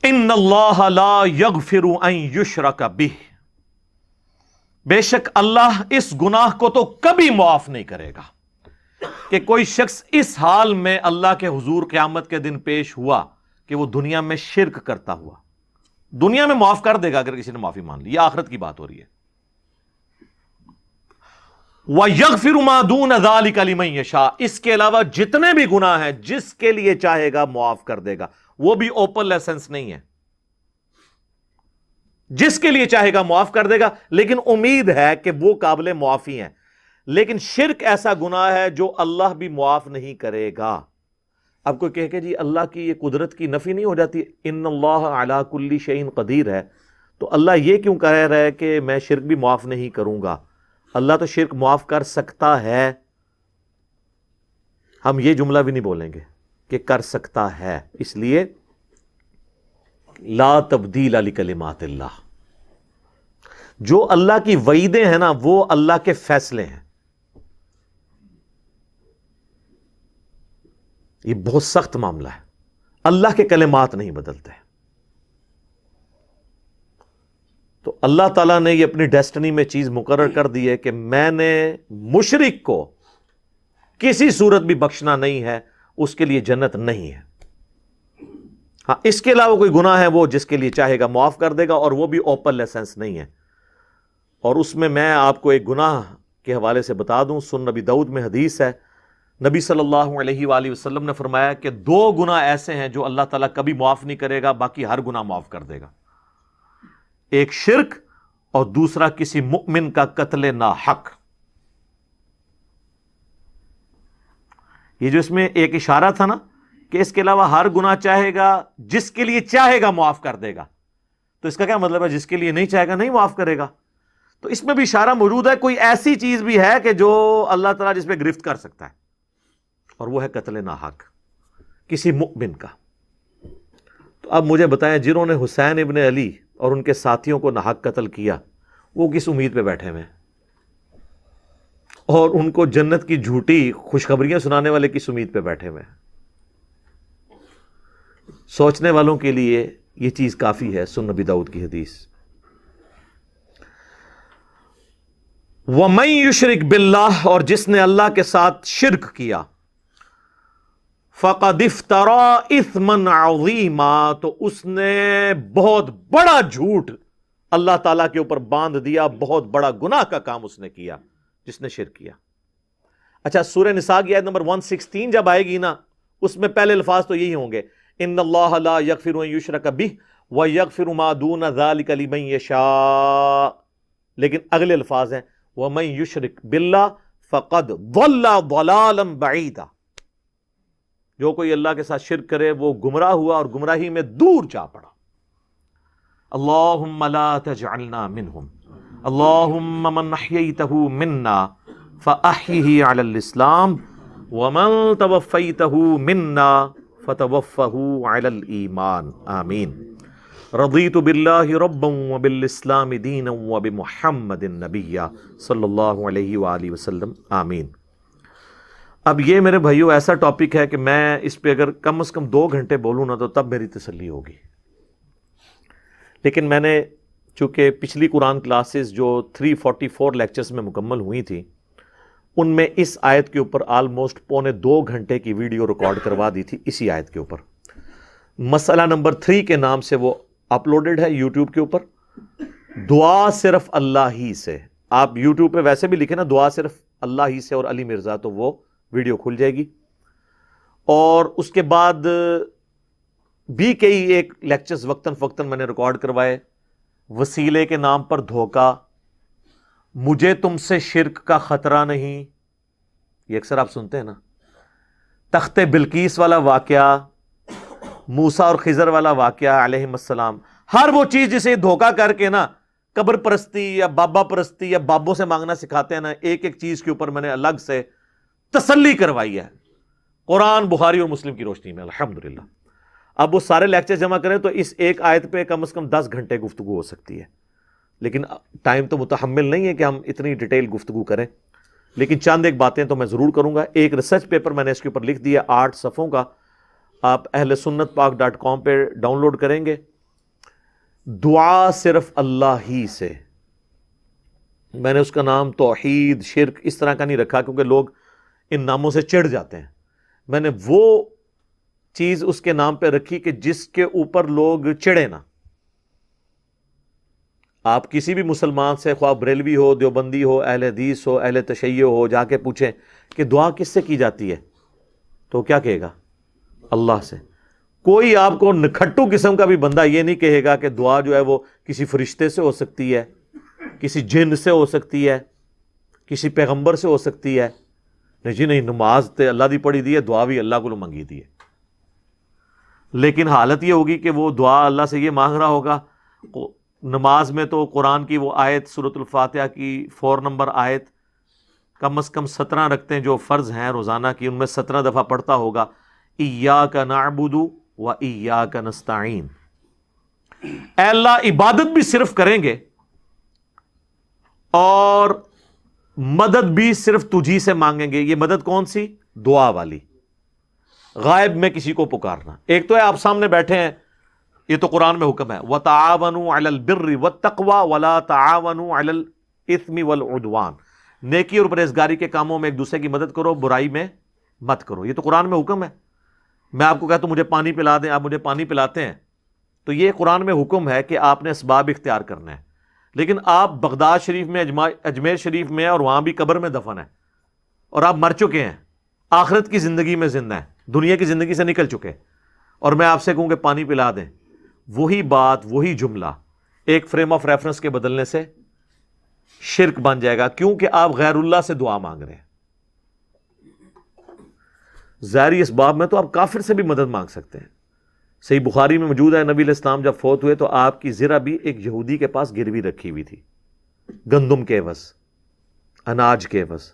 ان اللہ لا یغفر ان یشرک بہ، بے شک اللہ اس گناہ کو تو کبھی معاف نہیں کرے گا کہ کوئی شخص اس حال میں اللہ کے حضور قیامت کے دن پیش ہوا کہ وہ دنیا میں شرک کرتا ہوا. دنیا میں معاف کر دے گا اگر کسی نے معافی مان لی، یہ آخرت کی بات ہو رہی ہے. وَيَغْفِرُ مَا دُونَ ذَلِكَ لِمَن يَشَاءُ، اس کے علاوہ جتنے بھی گناہ ہیں جس کے لیے چاہے گا معاف کر دے گا. وہ بھی اوپن لائسنس نہیں ہے، جس کے لیے چاہے گا معاف کر دے گا، لیکن امید ہے کہ وہ قابل معافی ہیں. لیکن شرک ایسا گناہ ہے جو اللہ بھی معاف نہیں کرے گا. اب کوئی کہے کہ جی اللہ کی یہ قدرت کی نفی نہیں ہو جاتی، ان اللہ علی کل شیء قدیر ہے، تو اللہ یہ کیوں کہہ رہا ہے کہ میں شرک بھی معاف نہیں کروں گا؟ اللہ تو شرک معاف کر سکتا ہے، ہم یہ جملہ بھی نہیں بولیں گے کہ کر سکتا ہے. اس لیے لا تبدیل لکلمات اللہ، جو اللہ کی وعیدیں ہیں نا وہ اللہ کے فیصلے ہیں. یہ بہت سخت معاملہ ہے، اللہ کے کلمات نہیں بدلتے. تو اللہ تعالیٰ نے یہ اپنی ڈیسٹنی میں چیز مقرر کر دی ہے کہ میں نے مشرک کو کسی صورت بھی بخشنا نہیں ہے، اس کے لیے جنت نہیں ہے. ہاں اس کے علاوہ کوئی گناہ ہے وہ جس کے لیے چاہے گا معاف کر دے گا، اور وہ بھی اوپن لائسنس نہیں ہے. اور اس میں آپ کو ایک گناہ کے حوالے سے بتا دوں، سنن نبی داؤد میں حدیث ہے، نبی صلی اللہ علیہ وآلہ وسلم نے فرمایا کہ 2 گناہ ایسے ہیں جو اللہ تعالیٰ کبھی معاف نہیں کرے گا، باقی ہر گناہ معاف کر دے گا. ایک شرک، اور دوسرا کسی مؤمن کا قتل ناحق. یہ جو اس میں ایک اشارہ تھا نا کہ اس کے علاوہ ہر گناہ چاہے گا، جس کے لیے چاہے گا معاف کر دے گا، تو اس کا کیا مطلب ہے؟ جس کے لیے نہیں چاہے گا نہیں معاف کرے گا. تو اس میں بھی اشارہ موجود ہے، کوئی ایسی چیز بھی ہے کہ جو اللہ تعالیٰ جس پہ گرفت کر سکتا ہے، اور وہ ہے قتل ناحق کسی مؤمن کا. تو اب مجھے بتائیں، جنہوں نے حسین ابن علی اور ان کے ساتھیوں کو ناحق قتل کیا، وہ کس امید پہ بیٹھے ہوئے ہیں؟ اور ان کو جنت کی جھوٹی خوشخبریاں سنانے والے کس امید پہ بیٹھے ہوئے ہیں؟ سوچنے والوں کے لیے یہ چیز کافی ہے. سنن نبی داؤد کی حدیث، وَمَن يُشْرِكْ بِاللَّهِ، اور جس نے اللہ کے ساتھ شرک کیا، فَقَدِ افْتَرَىٰ إِثْمًا عَظِيمًا، تو اس نے بہت بڑا جھوٹ اللہ تعالیٰ کے اوپر باندھ دیا، بہت بڑا گناہ کا کام اس نے کیا جس نے شرک کیا. اچھا، سورہ نساء کی آیت نمبر 116 جب آئے گی نا، اس میں پہلے الفاظ تو یہی ہوں گے، ان اللہ لا یغفر ان یشرک بہ ویغفر ما دون ذلک لمن یشاء، لیکن اگلے الفاظ ہیں ومن یشرک باللہ فقد ضل ضلالا بعیدا، جو کوئی اللہ کے ساتھ شرک کرے وہ گمراہ ہوا اور گمراہی میں دور جا پڑا. اللہم لا تجعلنا منہم، اللہم من احییتہ منا فاحیہ علی الاسلام ومن توفیتہ منا فتوفہ علی الایمان، آمین. رضیت باللہ ربا وبالاسلام دینا وبمحمد نبیا صلی اللہ علیہ وآلہ وسلم، آمین. اب یہ میرے بھائیو ایسا ٹاپک ہے کہ میں اس پہ اگر کم از کم 2 گھنٹے بولوں نا تو تب میری تسلی ہوگی. لیکن میں نے چونکہ پچھلی قرآن کلاسز جو 344 لیکچرز میں مکمل ہوئی تھی، ان میں اس آیت کے اوپر آلموسٹ 1.25 گھنٹے کی ویڈیو ریکارڈ کروا دی تھی اسی آیت کے اوپر. مسئلہ نمبر 3 کے نام سے وہ اپلوڈڈ ہے یوٹیوب کے اوپر. دعا صرف اللہ ہی سے، آپ یوٹیوب پہ ویسے بھی لکھیں نا دعا صرف اللہ ہی سے اور علی مرزا، تو وہ ویڈیو کھل جائے گی. اور اس کے بعد بھی کئی ایک لیکچرز وقتاً فوقتاً میں نے ریکارڈ کروائے. وسیلے کے نام پر دھوکہ، مجھے تم سے شرک کا خطرہ نہیں، یہ اکثر آپ سنتے ہیں نا. تخت بلقیس والا واقعہ، موسیٰ اور خضر والا واقعہ علیہم السلام، ہر وہ چیز جسے دھوکہ کر کے نا قبر پرستی یا بابا پرستی یا بابوں سے مانگنا سکھاتے ہیں نا، ایک ایک چیز کے اوپر میں نے الگ سے تسلی کروائی ہے قرآن، بخاری اور مسلم کی روشنی میں الحمدللہ. اب وہ سارے لیکچر جمع کریں تو اس ایک آیت پہ کم از کم 10 گھنٹے گفتگو ہو سکتی ہے، لیکن ٹائم تو متحمل نہیں ہے کہ ہم اتنی ڈیٹیل گفتگو کریں. لیکن چند ایک باتیں تو میں ضرور کروں گا. ایک ریسرچ پیپر میں نے اس کے اوپر لکھ دیا 8 صفحوں کا، آپ اہل سنت پاک .com پہ ڈاؤن لوڈ کریں گے دعا صرف اللہ ہی سے. میں نے اس کا نام توحید، شرک اس طرح کا نہیں رکھا کیونکہ لوگ ان ناموں سے چڑھ جاتے ہیں. میں نے وہ چیز اس کے نام پہ رکھی کہ جس کے اوپر لوگ چڑھے نہ. آپ کسی بھی مسلمان سے، خواہ بریلوی ہو، دیوبندی ہو، اہل حدیث ہو، اہل تشیع ہو، جا کے پوچھیں کہ دعا کس سے کی جاتی ہے تو کیا کہے گا؟ اللہ سے. کوئی آپ کو نکھٹو قسم کا بھی بندہ یہ نہیں کہے گا کہ دعا جو ہے وہ کسی فرشتے سے ہو سکتی ہے، کسی جن سے ہو سکتی ہے، کسی پیغمبر سے ہو سکتی ہے. نہیں جی نہیں، نماز تے اللہ دی پڑھی دی ہے، دعا بھی اللہ کو منگی دی ہے. لیکن حالت یہ ہوگی کہ وہ دعا اللہ سے یہ مانگ رہا ہوگا. نماز میں تو قرآن کی وہ آیت سورۃ الفاتحہ کی 4 نمبر آیت کم از کم 17 رکھتے ہیں جو فرض ہیں روزانہ کی، ان میں 17 دفعہ پڑھتا ہوگا ایاک نعبد و ایاک نستعین. اے اللہ عبادت بھی صرف کریں گے اور مدد بھی صرف تجھی سے مانگیں گے. یہ مدد کون سی؟ دعا والی، غائب میں کسی کو پکارنا. ایک تو ہے آپ سامنے بیٹھے ہیں، یہ تو قرآن میں حکم ہے وَتَعَاوَنُوا عَلَى الْبِرِّ وَالتَّقْوَى وَلَا تَعَاوَنُوا عَلَى الْإِثْمِ وَالْعُدْوَانِ. نیکی اور پرہیزگاری کے کاموں میں ایک دوسرے کی مدد کرو، برائی میں مت کرو. یہ تو قرآن میں حکم ہے. میں آپ کو کہتا ہوں مجھے پانی پلا دیں، آپ مجھے پانی پلاتے ہیں، تو یہ قرآن میں حکم ہے کہ آپ نے اسباب اختیار کرنا ہے. لیکن آپ بغداد شریف میں، اجمیر شریف میں، اور وہاں بھی قبر میں دفن ہیں اور آپ مر چکے ہیں، آخرت کی زندگی میں زندہ ہیں، دنیا کی زندگی سے نکل چکے، اور میں آپ سے کہوں کہ پانی پلا دیں، وہی بات، وہی جملہ ایک فریم آف ریفرنس کے بدلنے سے شرک بن جائے گا، کیونکہ آپ غیر اللہ سے دعا مانگ رہے ہیں. ظاہری اسباب میں تو آپ کافر سے بھی مدد مانگ سکتے ہیں. صحیح بخاری میں موجود ہے نبی علیہ السلام جب فوت ہوئے تو آپ کی زرہ بھی ایک یہودی کے پاس گروی رکھی ہوئی تھی، گندم کے عوض، اناج کے عوض.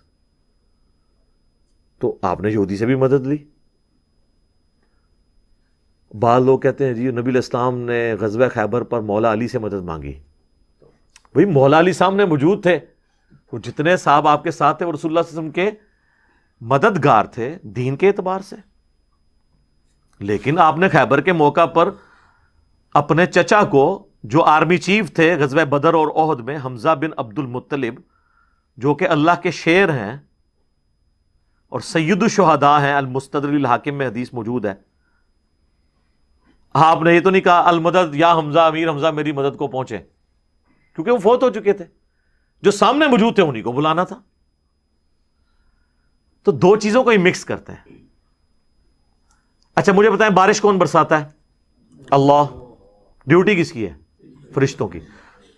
تو آپ نے یہودی سے بھی مدد لی. بعض لوگ کہتے ہیں جی نبی علیہ السلام نے غزوہ خیبر پر مولا علی سے مدد مانگی. بھئی مولا علی سامنے موجود تھے، وہ جتنے صاحب آپ کے ساتھ تھے وہ رسول اللہ صلی اللہ علیہ وسلم کے مددگار تھے دین کے اعتبار سے. لیکن آپ نے خیبر کے موقع پر اپنے چچا کو، جو آرمی چیف تھے غزوہ بدر اور احد میں، حمزہ بن عبد المطلب، جو کہ اللہ کے شیر ہیں اور سید الشہداء ہیں، المستدرک الحاکم میں حدیث موجود ہے، آپ نے یہ تو نہیں کہا المدد یا حمزہ، امیر حمزہ میری مدد کو پہنچے، کیونکہ وہ فوت ہو چکے تھے. جو سامنے موجود تھے انہیں کو بلانا تھا. تو دو چیزوں کو ہی مکس کرتے ہیں. اچھا مجھے بتائیں بارش کون برساتا ہے؟ اللہ. ڈیوٹی کس کی ہے؟ فرشتوں کی.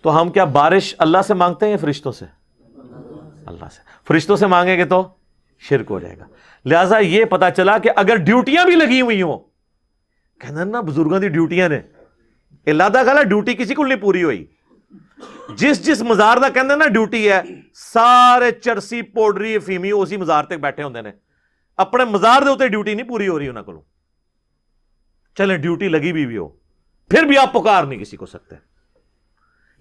تو ہم کیا بارش اللہ سے مانگتے ہیں یا فرشتوں سے؟ اللہ سے. فرشتوں سے مانگیں گے تو شرک ہو جائے گا. لہذا یہ پتا چلا کہ اگر ڈیوٹیاں بھی لگی ہوئی ہوں، کہنا نا بزرگوں کی ڈیوٹیاں نے، اللہ دا گلا ڈیوٹی کسی کو نہیں پوری ہوئی. جس مزار دا کہندے نا ڈیوٹی ہے، سارے چرسی پوڈری افیمی اسی مزار تک بیٹھے ہوندے نے، اپنے مزار دے اوتے ڈیوٹی نہیں پوری ہو رہی انہاں کولوں. چلیں ڈیوٹی لگی بھی ہو، پھر بھی آپ پکار نہیں کسی کو سکتے.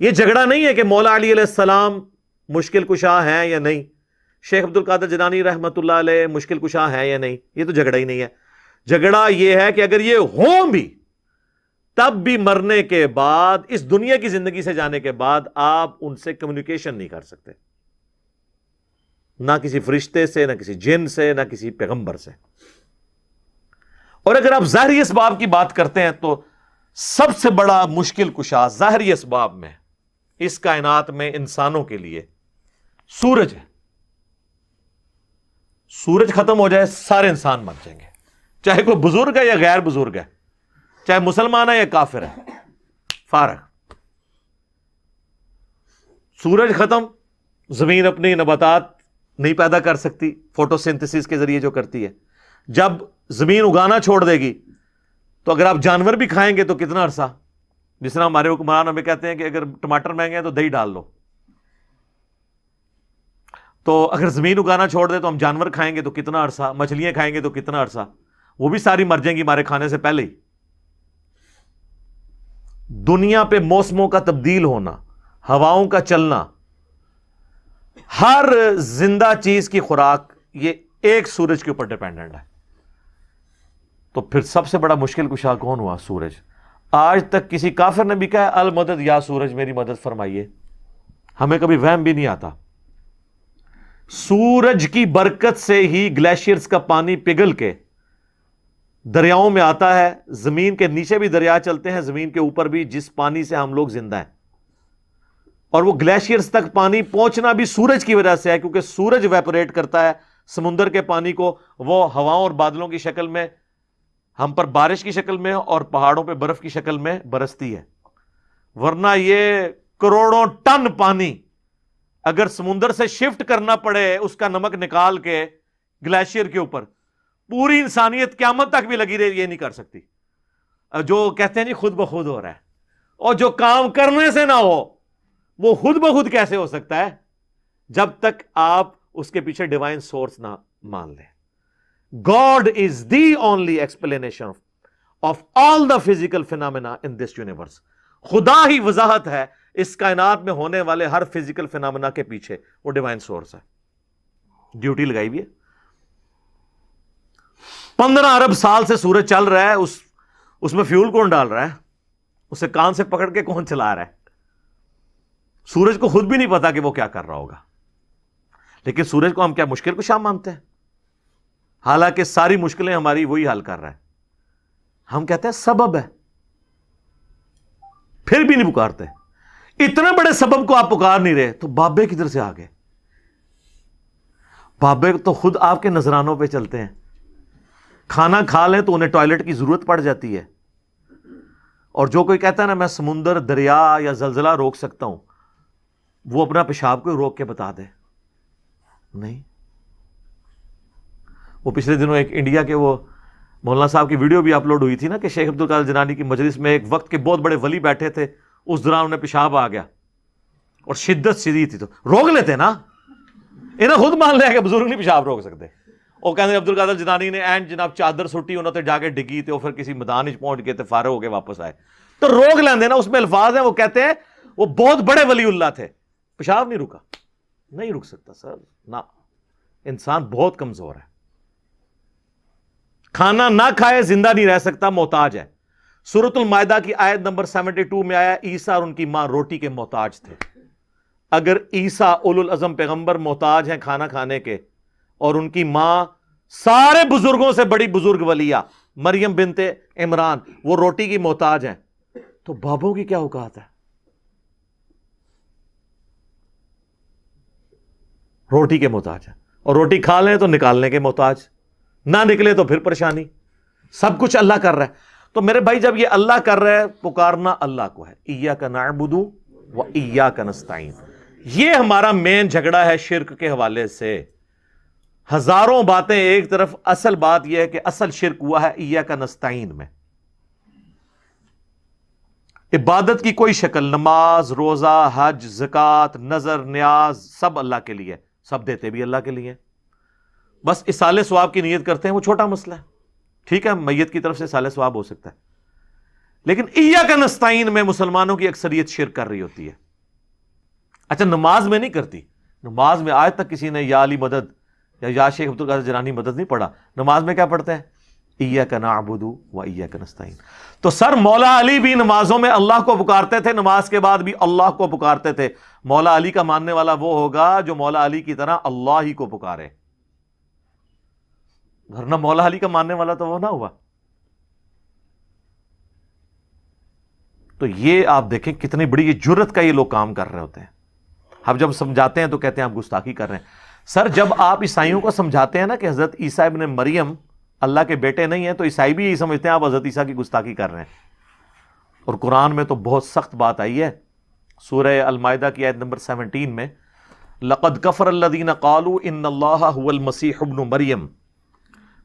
یہ جھگڑا نہیں ہے کہ مولا علی علیہ السلام مشکل کشا ہیں یا نہیں، شیخ عبد القادر جیلانی رحمۃ اللہ علیہ مشکل کشا ہیں یا نہیں. یہ تو جھگڑا ہی نہیں ہے. جھگڑا یہ ہے کہ اگر یہ ہوں بھی تب بھی مرنے کے بعد، اس دنیا کی زندگی سے جانے کے بعد، آپ ان سے کمیونیکیشن نہیں کر سکتے، نہ کسی فرشتے سے، نہ کسی جن سے، نہ کسی پیغمبر سے. اور اگر آپ ظاہری اسباب کی بات کرتے ہیں تو سب سے بڑا مشکل کشا ظاہری اسباب میں اس کائنات میں انسانوں کے لیے سورج ہے. سورج ختم ہو جائے سارے انسان مر جائیں گے، چاہے کوئی بزرگ ہے یا غیر بزرگ ہے، چاہے مسلمان ہے یا کافر ہے، فارغ. سورج ختم، زمین اپنی نباتات نہیں پیدا کر سکتی فوٹو سنتھسس کے ذریعے جو کرتی ہے. جب زمین اگانا چھوڑ دے گی تو اگر آپ جانور بھی کھائیں گے تو کتنا عرصہ، جس طرح ہمارے حکمران ہمیں کہتے ہیں کہ اگر ٹماٹر مہنگے ہیں تو دہی ڈال لو، تو اگر زمین اگانا چھوڑ دے تو ہم جانور کھائیں گے تو کتنا عرصہ، مچھلیاں کھائیں گے تو کتنا عرصہ، وہ بھی ساری مر جائیں گی ہمارے کھانے سے پہلے ہی. دنیا پہ موسموں کا تبدیل ہونا، ہواؤں کا چلنا، ہر زندہ چیز کی خوراک یہ ایک سورج کے اوپر ڈیپینڈنٹ ہے. تو پھر سب سے بڑا مشکل کشا کون ہوا؟ سورج. آج تک کسی کافر نے بھی کہا المدد یا سورج میری مدد فرمائیے؟ ہمیں کبھی وہم بھی نہیں آتا. سورج کی برکت سے ہی گلیشیئرز کا پانی پگھل کے دریاؤں میں آتا ہے. زمین کے نیچے بھی دریا چلتے ہیں, زمین کے اوپر بھی, جس پانی سے ہم لوگ زندہ ہیں. اور وہ گلیشیئرز تک پانی پہنچنا بھی سورج کی وجہ سے ہے, کیونکہ سورج ویپوریٹ کرتا ہے سمندر کے پانی کو, وہ ہواؤں اور بادلوں کی شکل میں ہم پر بارش کی شکل میں اور پہاڑوں پہ برف کی شکل میں برستی ہے. ورنہ یہ کروڑوں ٹن پانی اگر سمندر سے شفٹ کرنا پڑے اس کا نمک نکال کے گلیشیئر کے اوپر, پوری انسانیت قیامت تک بھی لگی رہے یہ نہیں کر سکتی. جو کہتے ہیں جی خود بخود ہو رہا ہے, اور جو کام کرنے سے نہ ہو وہ خود بخود کیسے ہو سکتا ہے جب تک آپ اس کے پیچھے ڈیوائن سورس نہ مان لیں. God is the only explanation of all the physical phenomena in this universe. خدا ہی وضاحت ہے اس کائنات میں ہونے والے ہر فزیکل فینامنا کے پیچھے, وہ ڈیوائن سورس ہے. ڈیوٹی لگائی ہوئی ہے. 15 ارب سال سے سورج چل رہا ہے, اس میں فیول کون ڈال رہا ہے, اسے کان سے پکڑ کے کون چلا رہا ہے؟ سورج کو خود بھی نہیں پتا کہ وہ کیا کر رہا ہوگا. لیکن سورج کو ہم کیا مشکل کشا مانتے ہیں؟ حالانکہ ساری مشکلیں ہماری وہی حل کر رہا ہے. ہم کہتے ہیں سبب ہے, پھر بھی نہیں پکارتے. اتنے بڑے سبب کو آپ پکار نہیں رہے تو بابے کدھر سے آ گئے؟ بابے تو خود آپ کے نذرانوں پہ چلتے ہیں. کھانا کھا لیں تو انہیں ٹوائلٹ کی ضرورت پڑ جاتی ہے. اور جو کوئی کہتا ہے نا میں سمندر, دریا یا زلزلہ روک سکتا ہوں, وہ اپنا پیشاب کو روک کے بتا دے. نہیں. وہ پچھلے دنوں ایک انڈیا کے وہ مولانا صاحب کی ویڈیو بھی اپلوڈ ہوئی تھی نا کہ شیخ عبد القادر جیلانی کی مجلس میں ایک وقت کے بہت بڑے ولی بیٹھے تھے, اس دوران انہیں پیشاب آ گیا اور شدت شدید تھی, تو روک لیتے نا. انہیں خود مان لیا کہ بزرگ نہیں پیشاب روک سکتے. وہ کہتے ہیں عبد القادر جیلانی نے اینڈ جناب چادر سٹی انہوں نے جا کے ڈگی تھے, اور پھر کسی میدان وچ پہنچ گئے تھے, فارغ ہو کے واپس آئے. تو روک لیندے نا, اس میں الفاظ ہیں. وہ کہتے ہیں وہ بہت بڑے ولی اللہ تھے, پیشاب نہیں رکا. نہیں رک سکتا سر, نہ. انسان بہت کمزور ہے, کھانا نہ کھائے زندہ نہیں رہ سکتا, محتاج ہے. سورۃ المائدہ کی آیت نمبر 72 میں آیا عیسیٰ اور ان کی ماں روٹی کے محتاج تھے. اگر عیسیٰ اولو العزم پیغمبر محتاج ہیں کھانا کھانے کے, اور ان کی ماں سارے بزرگوں سے بڑی بزرگ ولیہ مریم بنت عمران وہ روٹی کی محتاج ہیں, تو بابوں کی کیا اوقات ہے؟ روٹی کے محتاج ہیں, اور روٹی کھا لیں تو نکالنے کے محتاج, نہ نکلے تو پھر پریشانی. سب کچھ اللہ کر رہا ہے. تو میرے بھائی جب یہ اللہ کر رہا ہے, پکارنا اللہ کو ہے. ایاک نعبد و ایاک نستعین. یہ ہمارا مین جھگڑا ہے شرک کے حوالے سے. ہزاروں باتیں ایک طرف, اصل بات یہ ہے کہ اصل شرک ہوا ہے ایاک نستعین میں. عبادت کی کوئی شکل, نماز, روزہ, حج, زکوٰۃ, نذر, نیاز, سب اللہ کے لیے, سب دیتے بھی اللہ کے لیے. بس اصال ثواب کی نیت کرتے ہیں, وہ چھوٹا مسئلہ ہے. ٹھیک ہے, میت کی طرف سے اصال ثواب ہو سکتا ہے. لیکن ایاک نستعین میں مسلمانوں کی اکثریت شرک کر رہی ہوتی ہے. اچھا, نماز میں نہیں کرتی. نماز میں آج تک کسی نے یا علی مدد یا شیخ عبد القادر جیلانی مدد نہیں پڑھا. نماز میں کیا پڑھتے ہیں؟ ایاک نعبد و ایاک نستعین. تو سر مولا علی بھی نمازوں میں اللہ کو پکارتے تھے, نماز کے بعد بھی اللہ کو پکارتے تھے. مولا علی کا ماننے والا وہ ہوگا جو مولا علی کی طرح اللہ ہی کو پکارے, ورنہ مولا علی کا ماننے والا تو وہ نہ ہوا. تو یہ آپ دیکھیں کتنی بڑی یہ جرت کا یہ لوگ کام کر رہے ہوتے ہیں. اب جب سمجھاتے ہیں تو کہتے ہیں آپ گستاخی کر رہے ہیں. سر جب آپ عیسائیوں کو سمجھاتے ہیں نا کہ حضرت عیسیٰ ابن مریم اللہ کے بیٹے نہیں ہیں, تو عیسائی بھی یہی سمجھتے ہیں آپ حضرت عیسیٰ کی گستاخی کر رہے ہیں. اور قرآن میں تو بہت سخت بات آئی ہے. سورہ المائدہ کی آیت نمبر 17 میں لَقَدْ كَفَرَ الَّذِينَ قَالُوا إِنَّ اللَّهَ هُوَ الْمَسِيحُ ابْنُ مریم.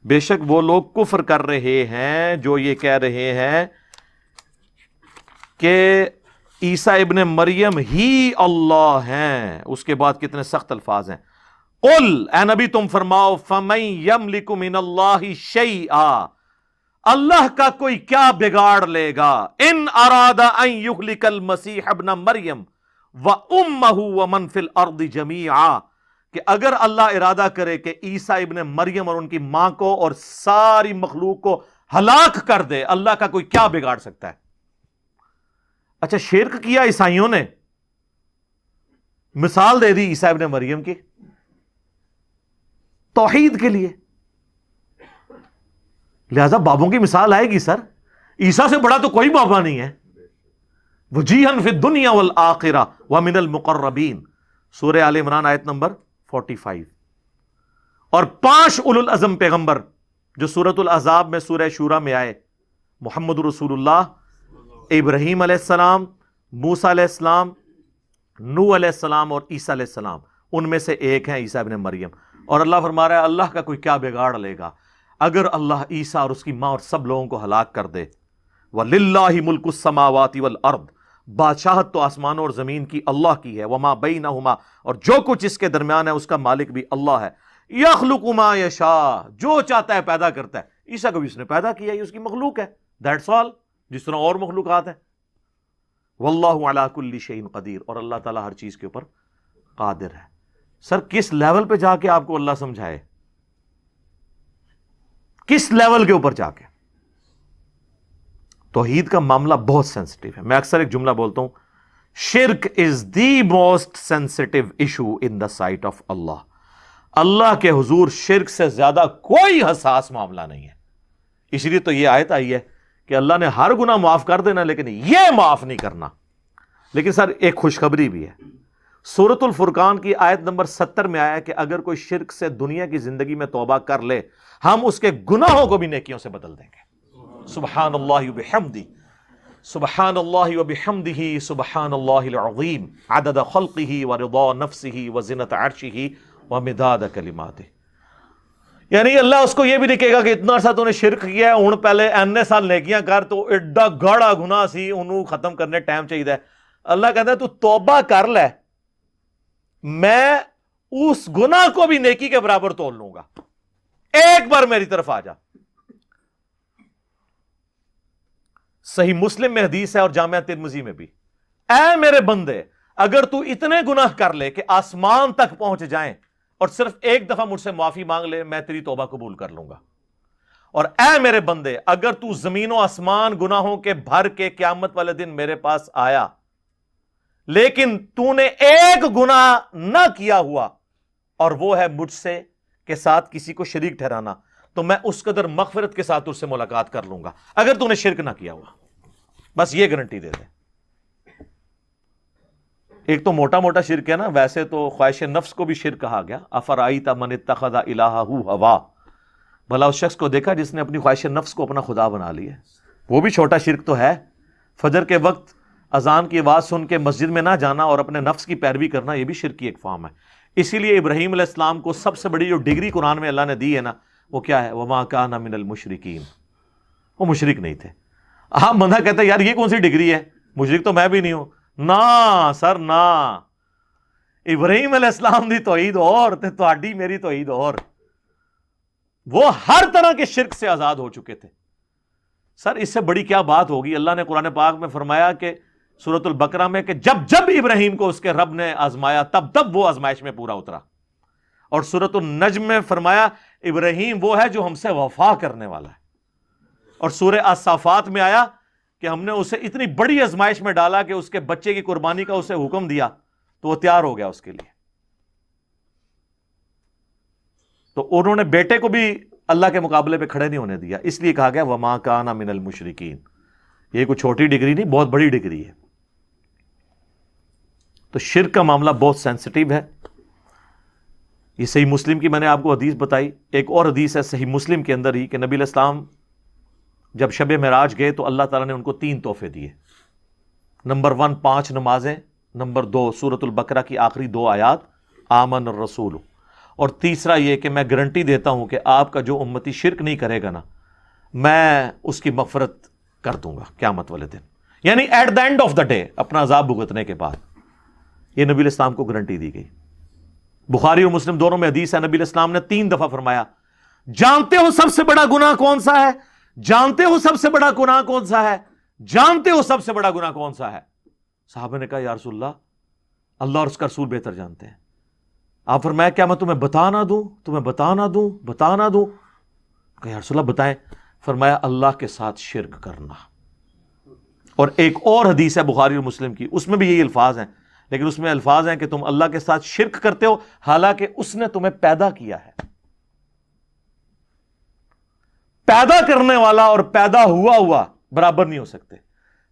بے شک وہ لوگ کفر کر رہے ہیں جو یہ کہہ رہے ہیں کہ عیسیٰ ابن مریم ہی اللہ ہیں. اس کے بعد کتنے سخت الفاظ ہیں. قل, اے نبی تم فرماؤ, فَمَن يَمْلِكُ مِنَ اللَّهِ شَيْئًا, اللہ کا کوئی کیا بگاڑ لے گا, ان اراد ان یہلک المسیح ابن مریم وامہ ومن فی الارض جمیعا, کہ اگر اللہ ارادہ کرے کہ عیسیٰ ابن مریم اور ان کی ماں کو اور ساری مخلوق کو ہلاک کر دے, اللہ کا کوئی کیا بگاڑ سکتا ہے؟ اچھا شرک کیا عیسائیوں نے، مثال دے دی عیسیٰ ابن مریم کی توحید کے لیے، لہذا بابوں کی مثال آئے گی سر، عیسیٰ سے بڑا تو کوئی بابا نہیں ہے. وجیہن فی الدنیا والآخرہ ومن المقربین، سورہ آل عمران آیت نمبر 45. اور 5 اولو العزم پیغمبر جو سورۃ الاحزاب میں سورہ شورى میں آئے، محمد رسول اللہ، ابراہیم علیہ السلام، موسیٰ علیہ السلام، نوح علیہ السلام اور عیسیٰ علیہ السلام، ان میں سے ایک ہیں عیسیٰ ابن مریم. اور اللہ فرما رہا ہے اللہ کا کوئی کیا بگاڑ لے گا اگر اللہ عیسیٰ اور اس کی ماں اور سب لوگوں کو ہلاک کر دے. وَلِلَّهِ مُلْكُ السَّمَاوَاتِ وَالْأَرْضِ، بادشاہت تو آسمانوں اور زمین کی اللہ کی ہے. وَمَا بَيْنَهُمَا، اور جو کچھ اس کے درمیان ہے اس کا مالک بھی اللہ ہے. يَخْلُقُ مَا يَشَاءُ، جو چاہتا ہے پیدا کرتا ہے. عیسیٰ کو بھی اس نے پیدا کیا، یہ اس کی مخلوق ہے، دیٹس آل، جس طرح اور مخلوقات ہیں. واللہ علی کل شیء قدیر، اور اللہ تعالیٰ ہر چیز کے اوپر قادر ہے. سر کس لیول پہ جا کے آپ کو اللہ سمجھائے، کس لیول کے اوپر جا کے؟ توحید کا معاملہ بہت سینسٹیو ہے. میں اکثر ایک جملہ بولتا ہوں، شرک is the most sensitive issue in the sight of اللہ. اللہ کے حضور شرک سے زیادہ کوئی حساس معاملہ نہیں ہے. اس لیے تو یہ آیت آئی ہے کہ اللہ نے ہر گناہ معاف کر دینا لیکن یہ معاف نہیں کرنا. لیکن سر ایک خوشخبری بھی ہے، سورۃ الفرقان کی آیت نمبر 70 میں آیا کہ اگر کوئی شرک سے دنیا کی زندگی میں توبہ کر لے ہم اس کے گناہوں کو بھی نیکیوں سے بدل دیں گے. سبحان اللہ وبحمدہ، سبحان اللہ وبحمدہ، سبحان اللہ العظیم، عدد خلقہ ورضا نفسہ وزنۃ عرشہ ومداد کلماتہ. یعنی اللہ اس کو یہ بھی لکھے گا کہ اتنا عرصہ تو نے شرک کیا ہے، ہن پہلے این سال نیکیاں کر، تو ایڈا گاڑا گناہ سی، انہوں ختم کرنے ٹائم چاہیے. اللہ کہتا ہے تو توبہ کر لے، میں اس گناہ کو بھی نیکی کے برابر تول لوں گا، ایک بار میری طرف آ جا. صحیح مسلم میں حدیث ہے اور جامعہ ترمذی میں بھی، اے میرے بندے اگر تو اتنے گناہ کر لے کہ آسمان تک پہنچ جائیں اور صرف ایک دفعہ مجھ سے معافی مانگ لے میں تیری توبہ قبول کر لوں گا. اور اے میرے بندے اگر تو زمین و آسمان گناہوں کے بھر کے قیامت والے دن میرے پاس آیا لیکن تو نے ایک گناہ نہ کیا ہوا اور وہ ہے مجھ سے کے ساتھ کسی کو شریک ٹھہرانا، تو میں اس قدر مغفرت کے ساتھ اس سے ملاقات کر لوں گا اگر تو نے شرک نہ کیا ہوا. بس یہ گارنٹی دے دے. ایک تو موٹا موٹا شرک ہے نا، ویسے تو خواہش نفس کو بھی شرک کہا گیا. افرائیت من اتخذ الہہ ہوا، بھلا اس شخص کو دیکھا جس نے اپنی خواہش نفس کو اپنا خدا بنا لیا. وہ بھی چھوٹا شرک تو ہے. فجر کے وقت اذان کی آواز سن کے مسجد میں نہ جانا اور اپنے نفس کی پیروی کرنا یہ بھی شرک کی ایک فارم ہے. اسی لیے ابراہیم علیہ السلام کو سب سے بڑی جو ڈگری قرآن میں اللہ نے دی ہے نا وہ کیا ہے؟ وما کان من المشرکین، وہ مشرک نہیں تھے. آپ بندہ کہتا ہے یار یہ کون سی ڈگری ہے، مشرک تو میں بھی نہیں ہوں. نا سر نا، ابراہیم علیہ السلام دی توحید اور تے تہاڈی میری توحید اور. وہ ہر طرح کے شرک سے آزاد ہو چکے تھے. سر اس سے بڑی کیا بات ہوگی؟ اللہ نے قرآن پاک میں فرمایا کہ سورۃ البقرہ میں کہ جب جب ابراہیم کو اس کے رب نے آزمایا تب تب وہ آزمائش میں پورا اترا. اور سورۃ النجم میں فرمایا ابراہیم وہ ہے جو ہم سے وفا کرنے والا ہے. اور سورہ الصافات میں آیا کہ ہم نے اسے اتنی بڑی آزمائش میں ڈالا کہ اس کے بچے کی قربانی کا اسے حکم دیا تو وہ تیار ہو گیا اس کے لیے. تو انہوں نے بیٹے کو بھی اللہ کے مقابلے پہ کھڑے نہیں ہونے دیا، اس لیے کہا گیا وما کان من المشرکین. یہ کوئی چھوٹی ڈگری نہیں، بہت بڑی ڈگری ہے. تو شرک کا معاملہ بہت سینسٹیو ہے. یہ صحیح مسلم کی میں نے آپ کو حدیث بتائی. ایک اور حدیث ہے صحیح مسلم کے اندر ہی کہ نبی علیہ السلام جب شب معراج گئے تو اللہ تعالیٰ نے ان کو 3 تحفے دیے. نمبر 1 5 نمازیں، نمبر 2 سورۃ البقرہ کی آخری 2 آیات آمن الرسول، اور تیسرا یہ کہ میں گارنٹی دیتا ہوں کہ آپ کا جو امتی شرک نہیں کرے گا نا میں اس کی مغفرت کر دوں گا قیامت والے دن، یعنی at the end of the day اپنا عذاب بھگتنے کے بعد. یہ نبی علیہ السلام کو گارنٹی دی گئی. بخاری اور مسلم دونوں میں حدیث ہے، نبی علیہ السلام نے 3 دفعہ فرمایا جانتے ہو سب سے بڑا گناہ کون سا ہے؟ جانتے ہو سب سے بڑا گناہ کون سا ہے؟ جانتے ہو سب سے بڑا گناہ کون سا ہے؟ صحابہ نے کہا یا رسول اللہ اور اس کا رسول بہتر جانتے ہیں. آپ فرمایا کیا میں تمہیں بتا نہ دوں؟ بتا نہ دوں؟ کہ یا رسول اللہ بتائیں. فرمایا اللہ کے ساتھ شرک کرنا. اور ایک اور حدیث ہے بخاری اور مسلم کی، اس میں بھی یہی الفاظ ہیں، لیکن اس میں الفاظ ہیں کہ تم اللہ کے ساتھ شرک کرتے ہو حالانکہ اس نے تمہیں پیدا کیا ہے۔ پیدا کرنے والا اور پیدا ہوا برابر نہیں ہو سکتے۔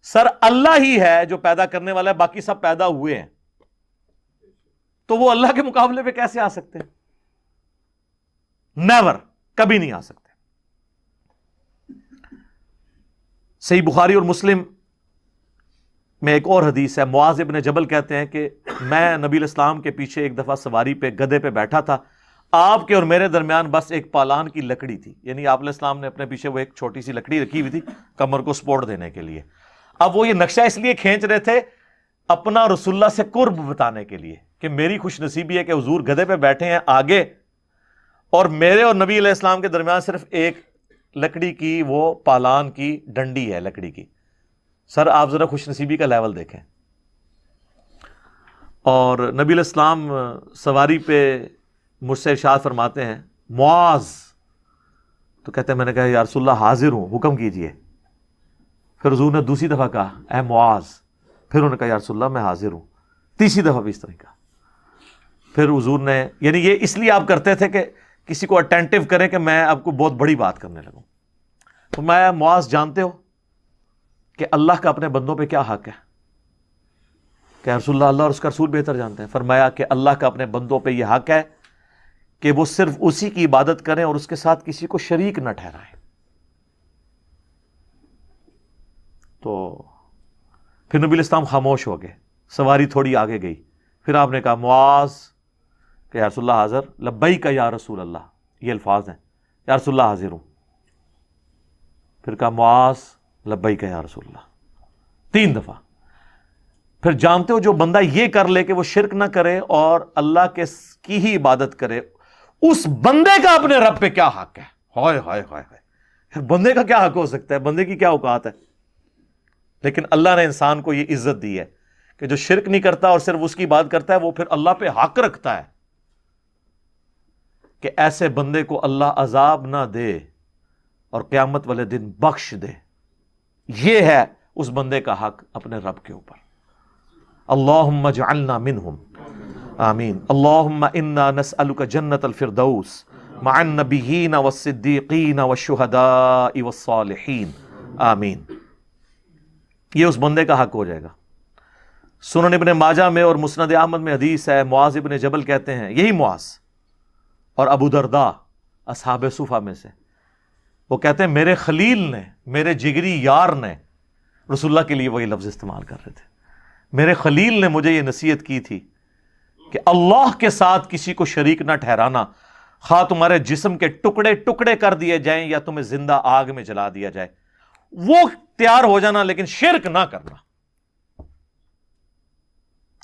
سر اللہ ہی ہے جو پیدا کرنے والا ہے، باقی سب پیدا ہوئے ہیں، تو وہ اللہ کے مقابلے پہ کیسے آ سکتے ہیں؟ نیور، کبھی نہیں آ سکتے۔ صحیح بخاری اور مسلم میں ایک اور حدیث ہے، معاذ ابن جبل کہتے ہیں کہ میں نبی الاسلام کے پیچھے ایک دفعہ سواری پہ گدھے پہ بیٹھا تھا، آپ کے اور میرے درمیان بس ایک پالان کی لکڑی تھی، یعنی آپ علیہ السلام نے اپنے پیچھے وہ ایک چھوٹی سی لکڑی رکھی ہوئی تھی کمر کو سپورٹ دینے کے لیے۔ اب وہ یہ نقشہ اس لیے کھینچ رہے تھے اپنا رسول اللہ سے قرب بتانے کے لیے کہ میری خوش نصیبی ہے کہ حضور گدھے پہ بیٹھے ہیں آگے، اور میرے اور نبی علیہ السلام کے درمیان صرف ایک لکڑی کی وہ پالان کی ڈنڈی ہے لکڑی کی۔ سر آپ ذرا خوش نصیبی کا لیول دیکھیں۔ اور نبی علیہ السلام سواری پہ مجھ سے ارشاد فرماتے ہیں معاذ، تو کہتے ہیں میں نے کہا یا رسول اللہ حاضر ہوں، حکم کیجئے۔ پھر حضور نے دوسری دفعہ کہا اے معاذ، پھر انہوں نے کہا یا رسول اللہ میں حاضر ہوں، تیسری دفعہ بھی اس طرح کہا۔ پھر حضور نے، یعنی یہ اس لیے آپ کرتے تھے کہ کسی کو اٹینٹیو کریں کہ میں آپ کو بہت بڑی بات کرنے لگوں۔ تو میں معاذ جانتے ہو کہ اللہ کا اپنے بندوں پہ کیا حق ہے؟ کہ رسول اللہ اور اس کا رسول بہتر جانتے ہیں۔ فرمایا کہ اللہ کا اپنے بندوں پہ یہ حق ہے کہ وہ صرف اسی کی عبادت کریں اور اس کے ساتھ کسی کو شریک نہ ٹھہرائیں۔ تو پھر نبی الاسلام خاموش ہو گئے، سواری تھوڑی آگے گئی، پھر آپ نے کہا معاذ کہ یا رسول اللہ حاضر، لبیک یا رسول اللہ، یہ الفاظ ہیں، یا رسول اللہ حاضر ہوں۔ پھر کہا معاذ لبیک یا رسول اللہ، 3 دفعہ۔ پھر جانتے ہو جو بندہ یہ کر لے کہ وہ شرک نہ کرے اور اللہ کی ہی عبادت کرے، اس بندے کا اپنے رب پہ کیا حق ہے؟ ہائے ہائے ہائے ہائے، بندے کا کیا حق ہو سکتا ہے؟ بندے کی کیا اوقات ہے؟ لیکن اللہ نے انسان کو یہ عزت دی ہے کہ جو شرک نہیں کرتا اور صرف اس کی عبادت کرتا ہے وہ پھر اللہ پہ حق رکھتا ہے کہ ایسے بندے کو اللہ عذاب نہ دے اور قیامت والے دن بخش دے۔ یہ ہے اس بندے کا حق اپنے رب کے اوپر۔ اللہم اجعلنا منہم، آمین۔ اللہم انا نسألک جنت الفردوس مع النبیین والصدیقین والشہداء والصالحین، آمین۔ یہ اس بندے کا حق ہو جائے گا۔ سنن ابن ماجہ میں اور مسند احمد میں حدیث ہے، معاذ ابن جبل کہتے ہیں، یہی معاذ اور ابو درداء اصحاب صفہ میں سے، وہ کہتے ہیں میرے خلیل نے، میرے جگری یار نے، رسول اللہ کے لیے وہی لفظ استعمال کر رہے تھے، میرے خلیل نے مجھے یہ نصیحت کی تھی کہ اللہ کے ساتھ کسی کو شریک نہ ٹھہرانا، خواہ تمہارے جسم کے ٹکڑے ٹکڑے کر دیے جائیں یا تمہیں زندہ آگ میں جلا دیا جائے، وہ تیار ہو جانا لیکن شرک نہ کرنا۔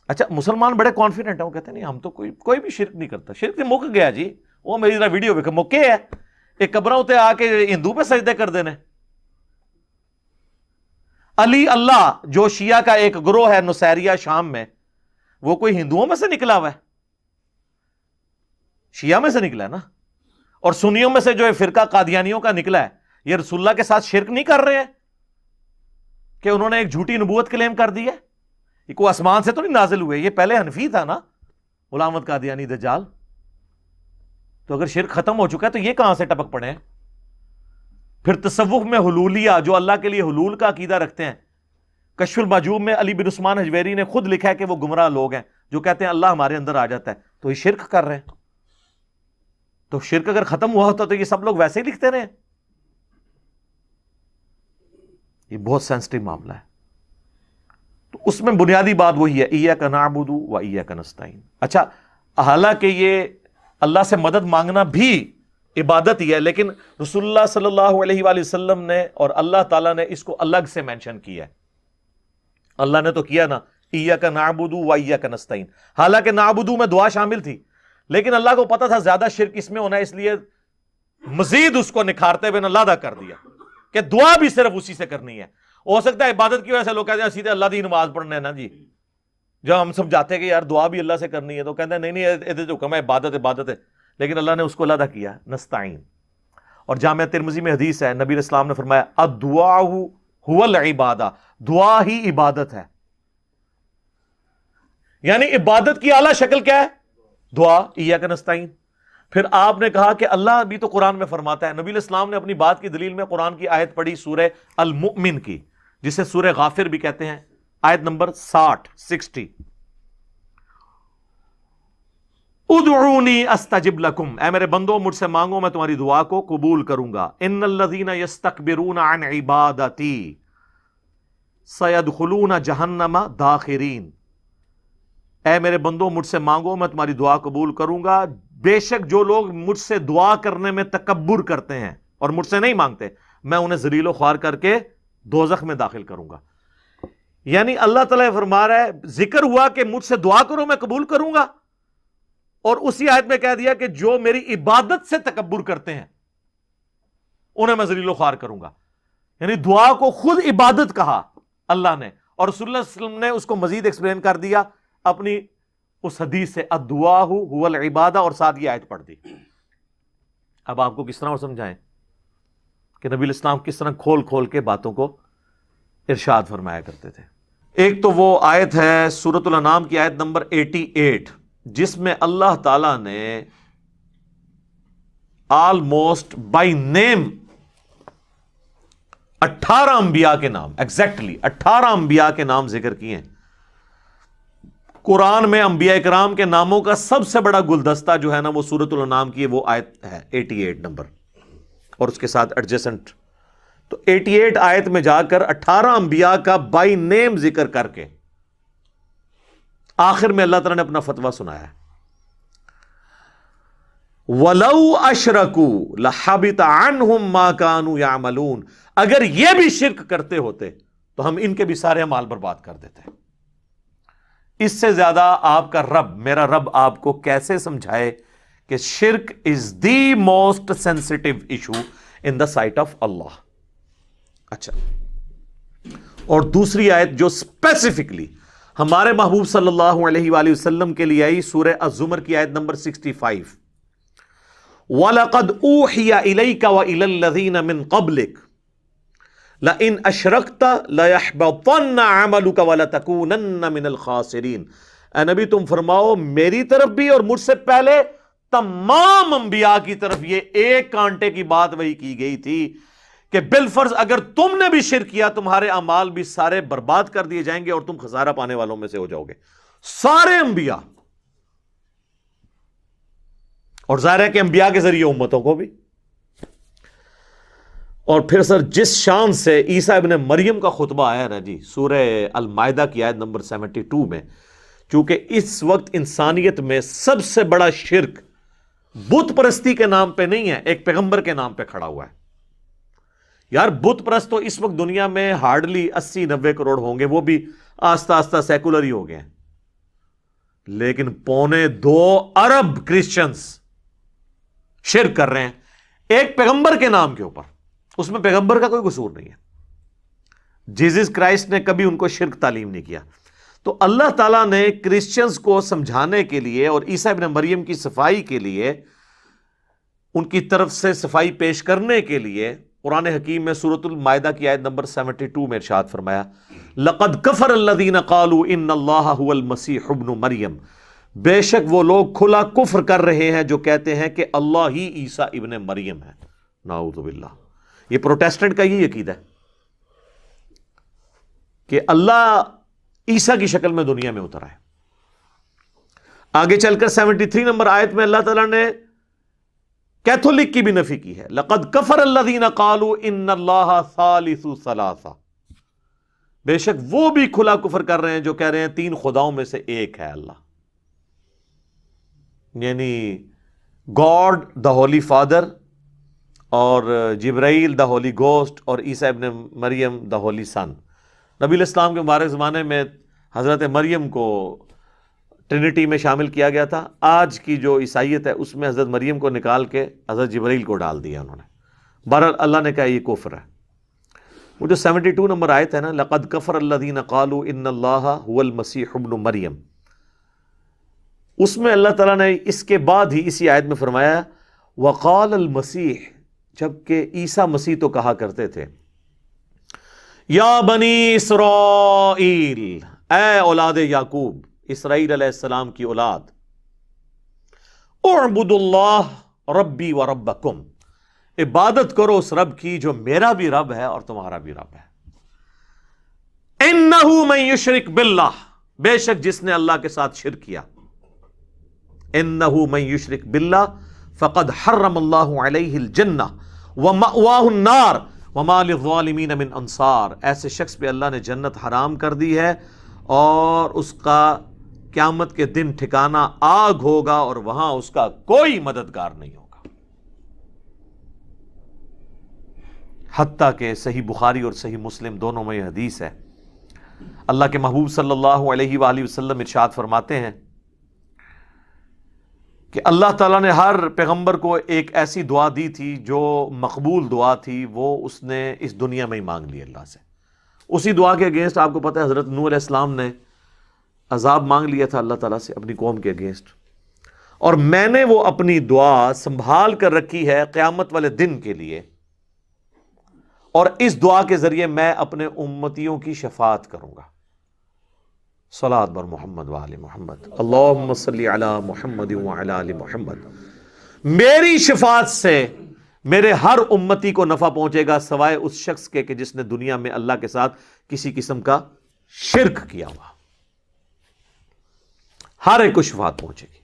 اچھا مسلمان بڑے کانفیڈنٹ ہیں، وہ کہتے ہیں نہیں ہم تو کوئی بھی شرک نہیں کرتا، شرک سے مک گیا جی، وہ میری ذرا ویڈیو ویکھو، مکے ہے ایک قبروں تے آ کے ہندو پہ سجدے کر دینے۔ علی اللہ جو شیعہ کا ایک گروہ ہے نصیریہ شام میں، وہ کوئی ہندوؤں میں سے نکلا ہوا ہے؟ شیعہ میں سے نکلا ہے نا۔ اور سنیوں میں سے جو فرقہ قادیانیوں کا نکلا ہے، یہ رسول اللہ کے ساتھ شرک نہیں کر رہے ہیں کہ انہوں نے ایک جھوٹی نبوت کلیم کر دی ہے؟ یہ کوئی آسمان سے تو نہیں نازل ہوئے، یہ پہلے حنفی تھا نا غلام احمد قادیانی دجال۔ تو اگر شرک ختم ہو چکا ہے تو یہ کہاں سے ٹپک پڑے ہیں؟ پھر تصوف میں حلولیہ جو اللہ کے لیے حلول کا عقیدہ رکھتے ہیں، کشف المحجوب میں علی بن عثمان حجویری نے خود لکھا ہے کہ وہ گمراہ لوگ ہیں جو کہتے ہیں اللہ ہمارے اندر آ جاتا ہے، تو یہ شرک کر رہے ہیں۔ تو شرک اگر ختم ہوا ہوتا تو یہ سب لوگ ویسے ہی لکھتے رہے۔ یہ بہت سینسٹیو معاملہ ہے۔ تو اس میں بنیادی بات وہی ہے، ایاک نعبد و ایاک نستعین۔ اچھا حالانکہ یہ اللہ سے مدد مانگنا بھی عبادت ہی ہے، لیکن رسول اللہ صلی اللہ علیہ وآلہ وسلم نے اور اللہ تعالیٰ نے اس کو الگ سے مینشن کیا ہے۔ اللہ نے تو کیا نا ایاک نعبد و ایاک نستعین، حالانکہ نعبدو میں دعا شامل تھی، لیکن اللہ کو پتا تھا زیادہ شرک اس میں ہونا ہے، اس لیے مزید اس کو نکھارتے ہوئے اللہ کر دیا کہ دعا بھی صرف اسی سے کرنی ہے۔ ہو سکتا ہے عبادت کی وجہ سے لوگ کہتے ہیں سیدھے اللہ دی نماز پڑھنا ہے نا جی، جب ہم سب جاتے ہیں کہ یار دعا بھی اللہ سے کرنی ہے تو کہتے ہیں نہیں یہ جو حکم ہے عبادت ہے، لیکن اللہ نے اس کو علیحدہ کیا نستعین۔ اور جامعہ ترمذی میں حدیث ہے، نبی اسلام نے فرمایا الدعاء هو العبادہ، دعا ہی عبادت ہے. یعنی عبادت کی اعلیٰ شکل کیا ہے؟ دعا، ایاک نستعین. پھر آپ نے کہا کہ اللہ بھی تو قرآن میں فرماتا ہے. نبی علیہ السلام نے اپنی بات کی دلیل میں قرآن کی آیت پڑھی سورہ المؤمن کی، جسے سورہ غافر بھی کہتے ہیں، آیت نمبر 60. ادعونی استجب لکم، اے میرے بندو مجھ سے مانگو میں تمہاری دعا کو قبول کروں گا. ان الذین یستکبرون عن عبادتی سیدخلون جہنم داخرین، اے میرے بندو مجھ سے مانگو میں تمہاری دعا قبول کروں گا، بے شک جو لوگ مجھ سے دعا کرنے میں تکبر کرتے ہیں اور مجھ سے نہیں مانگتے، میں انہیں ذلیل و خوار کر کے دوزخ میں داخل کروں گا. یعنی اللہ تعالیٰ فرما رہا ہے، ذکر ہوا کہ مجھ سے دعا کرو میں قبول کروں گا، اور اسی آیت میں کہہ دیا کہ جو میری عبادت سے تکبر کرتے ہیں انہیں میں ذلیل و خوار کروں گا. یعنی دعا کو خود عبادت کہا اللہ نے، اور رسول اللہ صلی اللہ علیہ وسلم نے اس کو مزید ایکسپلین کر دیا اپنی اس حدیث سے، الدعاء هو العبادہ، اور ساتھ یہ آیت پڑھ دی. اب آپ کو کس طرح اور سمجھائیں کہ نبی الاسلام کس طرح کھول کھول کے باتوں کو ارشاد فرمایا کرتے تھے. ایک تو وہ آیت ہے سورۃ الانعام کی آیت نمبر 88، جس میں اللہ تعالی نے آلموسٹ بائی نیم 18 انبیاء کے نام، ایگزیکٹلی 18 انبیاء کے نام ذکر کیے ہیں. قرآن میں انبیاء کرام کے ناموں کا سب سے بڑا گلدستہ جو ہے نا وہ سورۃ الانعام کی وہ آیت ہے 88 نمبر، اور اس کے ساتھ ایڈجسنٹ. تو 88 آیت میں جا کر 18 انبیاء کا بائی نیم ذکر کر کے آخر میں اللہ تعالیٰ نے اپنا فتویٰ سنایا ہے، وَلَوْ أَشْرَكُوا لَحَبِطَ عَنْهُمْ مَا كَانُوا يَعْمَلُونَ، اگر یہ بھی شرک کرتے ہوتے تو ہم ان کے بھی سارے اعمال برباد کر دیتے. اس سے زیادہ آپ کا رب، میرا رب آپ کو کیسے سمجھائے کہ شرک is the most sensitive issue in the sight of اللہ. اچھا، اور دوسری آیت جو اسپیسیفکلی ہمارے محبوب صلی اللہ علیہ وآلہ وسلم کے لیے آئی، سورہ الزمر کی آیت نمبر 65، وَلَقَدْ أُوحِيَ إِلَيْكَ وَإِلَى الَّذِينَ مِن قَبْلِكَ لَإِنْ أَشْرَكْتَ لَيَحْبَطَنَّ عَمَلُكَ وَلَتَكُونَنَّ مِنَ الْخَاسِرِينَ. اے نبی تم فرماؤ میری طرف بھی اور مجھ سے پہلے تمام انبیاء کی طرف یہ ایک کانٹے کی بات وہی کی گئی تھی کہ بالفرض اگر تم نے بھی شرک کیا تمہارے اعمال بھی سارے برباد کر دیے جائیں گے اور تم خسارہ پانے والوں میں سے ہو جاؤ گے. سارے انبیاء، اور ظاہر ہے کہ انبیاء کے ذریعے امتوں کو بھی. اور پھر سر جس شان سے عیسیٰ ابن مریم کا خطبہ آیا نا جی سورہ المائدہ کی آیت نمبر 72 میں، چونکہ اس وقت انسانیت میں سب سے بڑا شرک بت پرستی کے نام پہ نہیں ہے، ایک پیغمبر کے نام پہ کھڑا ہوا ہے. یار بت پرست تو اس وقت دنیا میں ہارڈلی 80-90 کروڑ ہوں گے، وہ بھی آستہ آستہ سیکولر ہی ہو گئے ہیں، لیکن 2.25 ارب کرسچنز شرک کر رہے ہیں ایک پیغمبر کے نام کے اوپر. اس میں پیغمبر کا کوئی قصور نہیں ہے، جیزس کرائسٹ نے کبھی ان کو شرک تعلیم نہیں کیا. تو اللہ تعالیٰ نے کرسچنز کو سمجھانے کے لیے اور عیسیٰ ابن مریم کی صفائی کے لیے، ان کی طرف سے صفائی پیش کرنے کے لیے قرآن حکیم میں سورۃ المائدہ کی آیت نمبر 72 میں ارشاد فرمایا، لَقَدْ كَفَرَ الَّذِينَ قَالُوا إِنَّ اللَّهَ هُوَ الْمَسِيحُ ابْنُ مریم، بے شک وہ لوگ کھلا کفر کر رہے ہیں جو کہتے ہیں کہ اللہ ہی عیسیٰ ابن مریم ہے. نعوذ باللہ. یہ پروٹیسٹنٹ کا یہ عقیدہ ہے کہ اللہ عیسیٰ کی شکل میں دنیا میں اترا ہے. آگے چل کر 73 نمبر آیت میں اللہ تعالیٰ نے کیتھولک کی بھی نفی کی ہے، لَقَدْ كَفَرَ الَّذِينَ قَالُوا إِنَّ اللَّهَ ثَالِثُ ثَلَاثَةٍ، بے شک وہ بھی کھلا کفر کر رہے ہیں جو کہہ رہے ہیں 3 خداؤں میں سے ایک ہے اللہ، یعنی گاڈ دا ہولی فادر، اور جبرائیل دا ہولی گوسٹ، اور عیسیٰ ابن مریم دا ہولی سن. نبی علیہ السلام کے مبارک زمانے میں حضرت مریم کو ٹرینٹی میں شامل کیا گیا تھا. آج کی جو عیسائیت ہے اس میں حضرت مریم کو نکال کے حضرت جبرائیل کو ڈال دیا انہوں نے. بہرحال اللہ نے کہا یہ کفر ہے. وہ جو 72 نمبر آیت ہے نا، لَقَدْ كَفَرَ الَّذِينَ قَالُوا إِنَّ اللَّهَ هُوَ الْمَسِيحُ ابْنُ مریم، اس میں اللہ تعالیٰ نے اس کے بعد ہی اسی آیت میں فرمایا وَقَالَ الْمَسِيحُ، جبکہ عیسیٰ مسیح تو کہا کرتے تھے یا بنی اسرائیل، اے اولاد یعقوب، اسرائیل علیہ السلام کی اولاد، اعبدوا اللہ ربی و ربکم، عبادت کرو اس رب کی جو میرا بھی رب ہے اور تمہارا بھی رب ہے۔ انہ من یشرک باللہ، بے شک جس نے اللہ کے ساتھ شرک کیا، انہ من یشرک باللہ فقد حرم اللہ علیہ الجنہ ومأواہ النار وما للظالمین من انصار، ایسے شخص پہ اللہ نے جنت حرام کر دی ہے اور اس کا قیامت کے دن ٹھکانہ آگ ہوگا اور وہاں اس کا کوئی مددگار نہیں ہوگا۔ حتیٰ کہ صحیح بخاری اور صحیح مسلم دونوں میں یہ حدیث ہے، اللہ کے محبوب صلی اللہ علیہ وآلہ وسلم ارشاد فرماتے ہیں کہ اللہ تعالیٰ نے ہر پیغمبر کو ایک ایسی دعا دی تھی جو مقبول دعا تھی، وہ اس نے اس دنیا میں ہی مانگ لی اللہ سے۔ اسی دعا کے اگینسٹ آپ کو پتہ ہے حضرت نوح علیہ السلام نے عذاب مانگ لیا تھا اللہ تعالیٰ سے اپنی قوم کے اگینسٹ، اور میں نے وہ اپنی دعا سنبھال کر رکھی ہے قیامت والے دن کے لیے، اور اس دعا کے ذریعے میں اپنے امتیوں کی شفاعت کروں گا۔ صلاۃ بر محمد وآل محمد، اللہم صلی علی محمد وعلی آل محمد۔ میری شفاعت سے میرے ہر امتی کو نفع پہنچے گا سوائے اس شخص کے کہ جس نے دنیا میں اللہ کے ساتھ کسی قسم کا شرک کیا ہوا، ہر ایک کو شفاعت پہنچے گی۔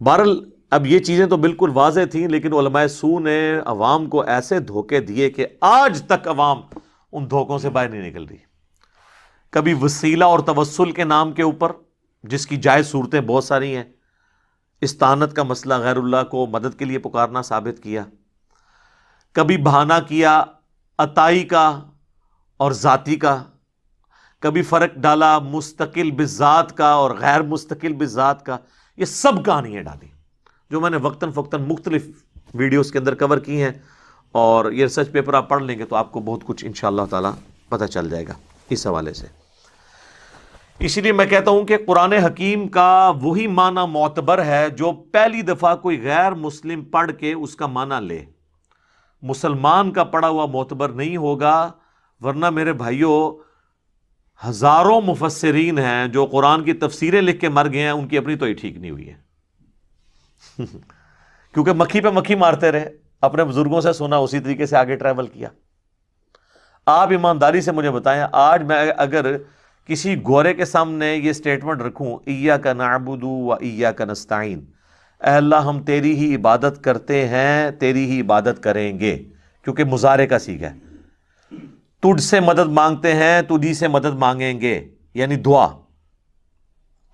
بہرحال اب یہ چیزیں تو بالکل واضح تھیں، لیکن علماء سو نے عوام کو ایسے دھوکے دیے کہ آج تک عوام ان دھوکوں سے باہر نہیں نکل رہی۔ کبھی وسیلہ اور توسل کے نام کے اوپر، جس کی جائز صورتیں بہت ساری ہیں، استعانت کا مسئلہ غیر اللہ کو مدد کے لیے پکارنا ثابت کیا، کبھی بہانہ کیا عطائی کا اور ذاتی کا، کبھی فرق ڈالا مستقل بذات کا اور غیر مستقل بذات کا، یہ سب کہانیاں ڈالی جو میں نے وقتاً فوقتاً مختلف ویڈیوز کے اندر کور کی ہیں، اور یہ ریسرچ پیپر آپ پڑھ لیں گے تو آپ کو بہت کچھ انشاءاللہ تعالی پتہ چل جائے گا اس حوالے سے۔ اسی لیے میں کہتا ہوں کہ قرآن حکیم کا وہی معنی معتبر ہے جو پہلی دفعہ کوئی غیر مسلم پڑھ کے اس کا معنی لے، مسلمان کا پڑھا ہوا معتبر نہیں ہوگا، ورنہ میرے بھائیوں ہزاروں مفسرین ہیں جو قرآن کی تفسیریں لکھ کے مر گئے ہیں، ان کی اپنی تو ہی ٹھیک نہیں ہوئی ہے کیونکہ مکھی پہ مکھی مارتے رہے، اپنے بزرگوں سے سنا اسی طریقے سے آگے ٹریول کیا۔ آپ ایمانداری سے مجھے بتائیں، آج میں اگر کسی گورے کے سامنے یہ سٹیٹمنٹ رکھوں ایاک نعبد و ایاک نستعین، اے اللہ ہم تیری ہی عبادت کرتے ہیں، تیری ہی عبادت کریں گے، کیونکہ مضارع کا صیغہ ہے، تجھ سے مدد مانگتے ہیں تجھی سے مدد مانگیں گے، یعنی دعا،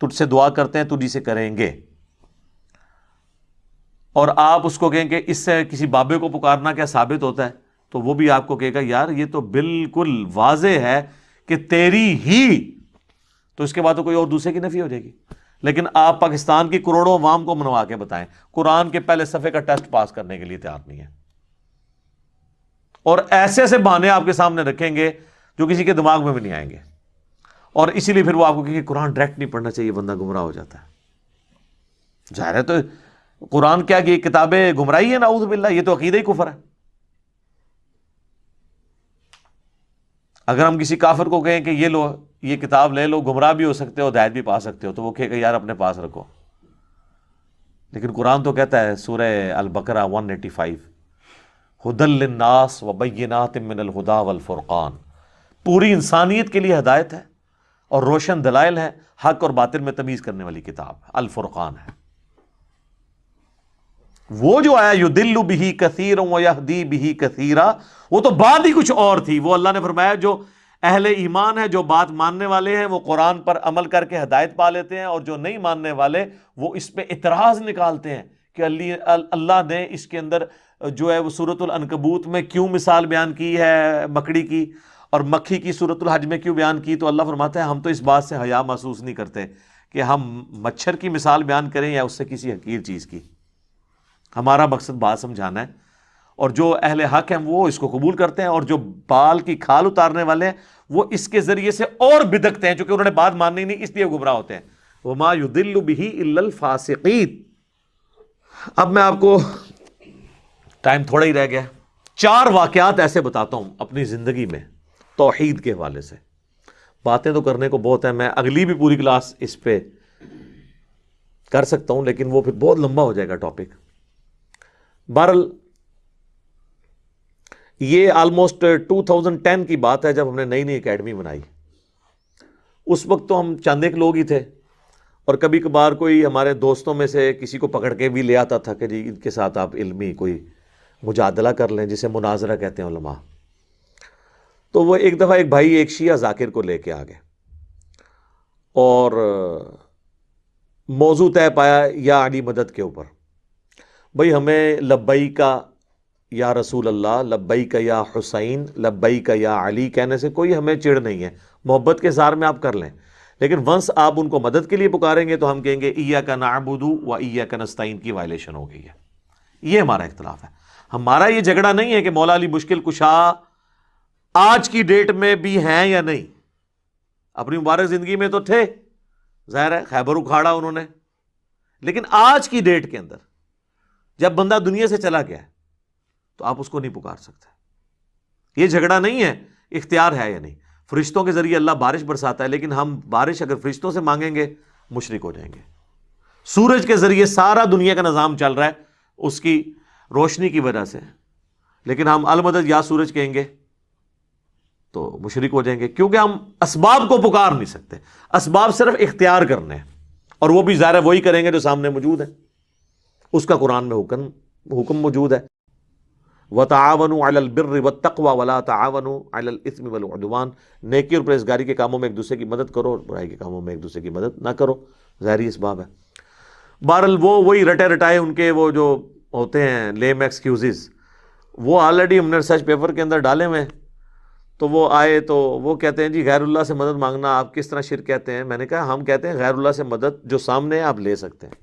تجھ سے دعا کرتے ہیں تجھی سے کریں گے، اور آپ اس کو کہیں کہ اس سے کسی بابے کو پکارنا کیا ثابت ہوتا ہے، تو وہ بھی آپ کو کہے گا یار یہ تو بالکل واضح ہے کہ تیری ہی، تو اس کے بعد تو کوئی اور دوسرے کی نفی ہو جائے گی۔ لیکن آپ پاکستان کی کروڑوں عوام کو منوا کے بتائیں، قرآن کے پہلے صفحے کا ٹیسٹ پاس کرنے کے لیے تیار نہیں ہے، اور ایسے ایسے بہانے آپ کے سامنے رکھیں گے جو کسی کے دماغ میں بھی نہیں آئیں گے، اور اسی لیے پھر وہ آپ کو کہ قرآن ڈائریکٹ نہیں پڑھنا چاہیے، بندہ گمراہ ہو جاتا ہے۔ ظاہر ہے تو قرآن کیا کہ کتابیں گمراہی ہے، نعوذ باللہ، یہ تو عقیدہ ہی کفر ہے۔ اگر ہم کسی کافر کو کہیں کہ یہ لو یہ کتاب لے لو، گمراہ بھی ہو سکتے ہو ہدایت بھی پا سکتے ہو، تو وہ کہے گا یار اپنے پاس رکھو۔ لیکن قرآن تو کہتا ہے سورہ البقرہ 185، ھدی للناس وبینات من الہدی والفرقان، پوری انسانیت کے لیے ہدایت ہے اور روشن دلائل ہے، حق اور باطل میں تمیز کرنے والی کتاب الفرقان ہے۔ وہ جو آیا یضل بہ کثیرا ویہدی بہ کثیرا، وہ تو بات ہی کچھ اور تھی۔ وہ اللہ نے فرمایا جو اہل ایمان ہے، جو بات ماننے والے ہیں، وہ قرآن پر عمل کر کے ہدایت پا لیتے ہیں، اور جو نہیں ماننے والے وہ اس پہ اعتراض نکالتے ہیں کہ اللہ نے اس کے اندر جو ہے وہ سورۃ العنکبوت میں کیوں مثال بیان کی ہے مکڑی کی، اور مکھی کی سورۃ الحج میں کیوں بیان کی۔ تو اللہ فرماتا ہے ہم تو اس بات سے حیا محسوس نہیں کرتے کہ ہم مچھر کی مثال بیان کریں یا اس سے کسی حقیر چیز کی، ہمارا مقصد بات سمجھانا ہے، اور جو اہل حق ہیں وہ اس کو قبول کرتے ہیں، اور جو بال کی کھال اتارنے والے ہیں وہ اس کے ذریعے سے اور بدکتے ہیں، چونکہ انہوں نے بات ماننی نہیں، اس لیے گمراہ ہوتے ہیں۔ وما یضل بہ الا الفاسقین۔ اب میں آپ کو، ٹائم تھوڑا ہی رہ گیا، 4 واقعات ایسے بتاتا ہوں اپنی زندگی میں توحید کے حوالے سے. باتیں تو کرنے کو بہت ہیں، میں اگلی بھی پوری کلاس اس پہ کر سکتا ہوں، لیکن وہ پھر بہت لمبا ہو جائے گا ٹاپک. بہرحال یہ آلموسٹ 2010 کی بات ہے، جب ہم نے نئی نئی اکیڈمی بنائی. اس وقت تو ہم چند ایک لوگ ہی تھے، اور کبھی کبھار کوئی ہمارے دوستوں میں سے کسی کو پکڑ کے بھی لے آتا تھا کہ جی ان کے ساتھ آپ علمی کوئی مجادلہ کر لیں، جسے مناظرہ کہتے ہیں علماء. تو وہ ایک دفعہ ایک بھائی ایک شیعہ ذاکر کو لے کے آ گئے اور موضوع طے پایا یا علی مدد کے اوپر. بھئی ہمیں لبیک یا رسول اللہ، لبیک یا حسین، لبیک یا علی کہنے سے کوئی ہمیں چڑ نہیں ہے، محبت کے اظہار میں آپ کر لیں، لیکن ونس آپ ان کو مدد کے لیے پکاریں گے تو ہم کہیں گے ایاک نعبد و ایاک نستعین کی وائلیشن ہو گئی ہے. یہ ہمارا اختلاف ہے. ہمارا یہ جھگڑا نہیں ہے کہ مولا علی مشکل کشا آج کی ڈیٹ میں بھی ہیں یا نہیں. اپنی مبارک زندگی میں تو تھے، ظاہر ہے خیبر اکھاڑا انہوں نے، لیکن آج کی ڈیٹ کے اندر جب بندہ دنیا سے چلا گیا ہے تو آپ اس کو نہیں پکار سکتے. یہ جھگڑا نہیں ہے اختیار ہے یا نہیں. فرشتوں کے ذریعے اللہ بارش برساتا ہے، لیکن ہم بارش اگر فرشتوں سے مانگیں گے مشرک ہو جائیں گے. سورج کے ذریعے سارا دنیا کا نظام چل رہا ہے اس کی روشنی کی وجہ سے، لیکن ہم المدد یا سورج کہیں گے تو مشرک ہو جائیں گے، کیونکہ ہم اسباب کو پکار نہیں سکتے. اسباب صرف اختیار کرنے ہیں، اور وہ بھی ظاہر وہی کریں گے جو سامنے موجود ہے. اس کا قرآن میں حکم موجود ہے، وَتَعَاوَنُوا عَلَى الْبِرِّ وَالتَّقْوَى وَلَا تَعَاوَنُوا عَلَى الْإِثْمِ وَالْعُدْوَانِ. نیکی اور پرہیزگاری کے کاموں میں ایک دوسرے کی مدد کرو، اور برائی کے کاموں میں ایک دوسرے کی مدد نہ کرو. ظاہری اسباب ہے. بہرحال وہی رٹے رٹائے ان کے وہ جو ہوتے ہیں لیم ایکسکیوزز، وہ آلریڈی ہم نے ریسرچ پیپر کے اندر ڈالے ہوئے ہیں. تو وہ آئے تو وہ کہتے ہیں جی غیر اللہ سے مدد مانگنا آپ کس طرح شرک کہتے ہیں. میں نے کہا ہم کہتے ہیں غیر اللہ سے مدد جو سامنے ہے آپ لے سکتے ہیں،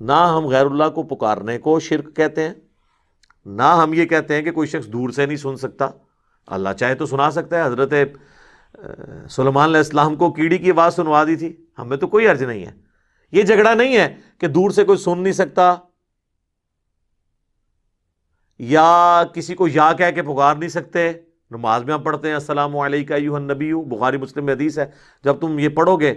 نہ ہم غیر اللہ کو پکارنے کو شرک کہتے ہیں، نہ ہم یہ کہتے ہیں کہ کوئی شخص دور سے نہیں سن سکتا، اللہ چاہے تو سنا سکتا ہے. حضرت سلیمان علیہ السلام کو کیڑی کی آواز سنوا دی تھی، ہمیں تو کوئی حرج نہیں ہے. یہ جھگڑا نہیں ہے کہ دور سے کوئی سن نہیں سکتا یا کسی کو یا کہہ کے پکار نہیں سکتے. نماز میں ہم پڑھتے ہیں السلام علیکہ ایھا النبی، بخاری مسلم میں حدیث ہے، جب تم یہ پڑھو گے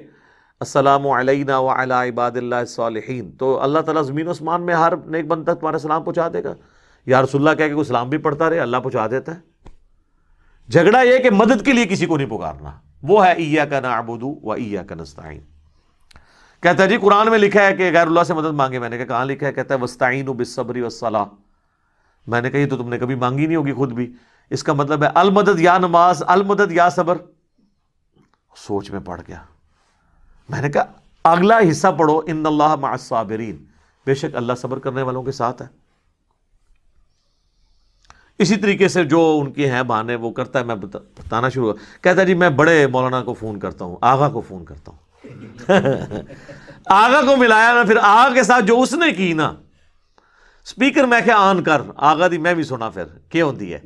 السلام علینا وعلی عباد اللہ الصالحین، تو اللہ تعالیٰ زمین و اسمان میں ہر نیک بندہ تک تمہارا سلام پہنچا دے گا. یا رسول اللہ کہہ کے کوئی سلام بھی پڑھتا رہے، اللہ پہنچا دیتا ہے. جھگڑا یہ کہ مدد کے لیے کسی کو نہیں پکارنا، وہ ہے ایاک نعبد و ایاک نستعین. کہتا ہے جی قرآن میں لکھا ہے کہ غیر اللہ سے مدد مانگے. میں نے کہا کہاں لکھا ہے؟ کہتا ہے واستعینوا بالصبر والصلاۃ. میں نے کہا یہ تو تم نے کبھی مانگی نہیں ہوگی خود بھی. اس کا مطلب ہے المدد یا نماز، المدد یا صبر. سوچ میں پڑ گیا. میں نے کہا اگلا حصہ پڑھو، ان اللہ مع الصابرین، بے شک اللہ صبر کرنے والوں کے ساتھ ہے. اسی طریقے سے جو ان کے ہیں بہانے وہ کرتا ہے. میں بتانا شروع کہتا ہے جی میں بڑے مولانا کو فون کرتا ہوں، آغا کو فون کرتا ہوں. آغا کو ملایا نا، پھر آغا کے ساتھ جو اس نے کی نا، سپیکر میں کہ آن کر آغا دی میں بھی سنا پھر کیا ہوتی ہے.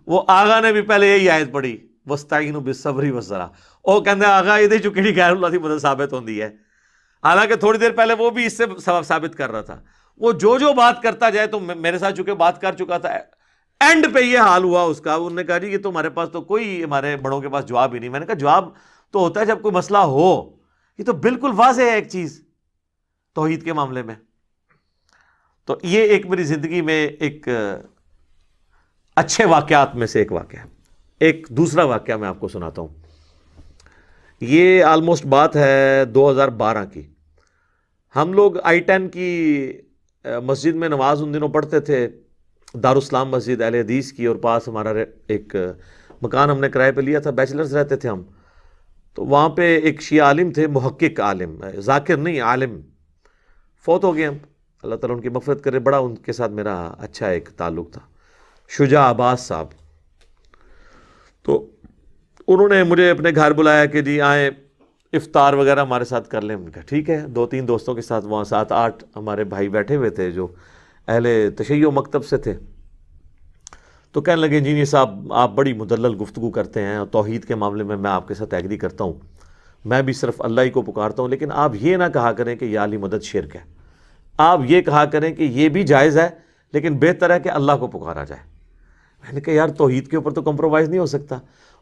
وہ آغا نے بھی پہلے یہی آیت پڑھی واستعینوا بالصبر والصلاۃ. وہ کہتے ہیں آغا یہ جو کہڑی غیر اللہ کی مدد ثابت ہوتی ہے، حالانکہ تھوڑی دیر پہلے وہ بھی اس سے سبب ثابت کر رہا تھا. وہ جو بات کرتا جائے، تو میرے ساتھ چونکہ بات کر چکا تھا، اینڈ پہ یہ حال ہوا اس کا. انہوں نے کہا جی یہ تو ہمارے پاس تو کوئی، ہمارے بڑوں کے پاس جواب ہی نہیں. میں نے کہا جواب تو ہوتا ہے جب کوئی مسئلہ ہو. یہ تو بالکل واضح ہے ایک چیز توحید کے معاملے میں. تو یہ ایک میری زندگی میں ایک اچھے واقعات میں سے ایک واقعہ. ایک دوسرا واقعہ میں آپ کو سناتا ہوں. یہ آلموسٹ بات ہے 2012 کی. ہم لوگ I-10 کی مسجد میں نماز ان دنوں پڑھتے تھے، دارالاسلام مسجد اہل حدیث کی، اور پاس ہمارا ایک مکان ہم نے کرائے پہ لیا تھا، بیچلرز رہتے تھے ہم. تو وہاں پہ ایک شیعہ عالم تھے، محقق عالم، ذاکر نہیں عالم، فوت ہو گئے ہم، اللہ تعالیٰ ان کی مغفرت کرے. بڑا ان کے ساتھ میرا اچھا ایک تعلق تھا، شجاع عباس صاحب. تو انہوں نے مجھے اپنے گھر بلایا کہ جی آئیں افطار وغیرہ ہمارے ساتھ کر لیں. میں نے کہا ٹھیک ہے. 2-3 دوستوں کے ساتھ وہاں 7-8 ہمارے بھائی بیٹھے ہوئے تھے جو اہل تشیع مکتب سے تھے. تو کہنے لگے انجینئر صاحب آپ بڑی مدلل گفتگو کرتے ہیں، اور توحید کے معاملے میں آپ کے ساتھ ایگری کرتا ہوں، میں بھی صرف اللہ ہی کو پکارتا ہوں، لیکن آپ یہ نہ کہا کریں کہ یا علی مدد شرک ہے. آپ یہ کہا کریں کہ یہ بھی جائز ہے، لیکن بہتر ہے کہ اللہ کو پکارا جائے. میں نے کہا یار توحید کے اوپر تو کمپرومائز نہیں ہو سکتا.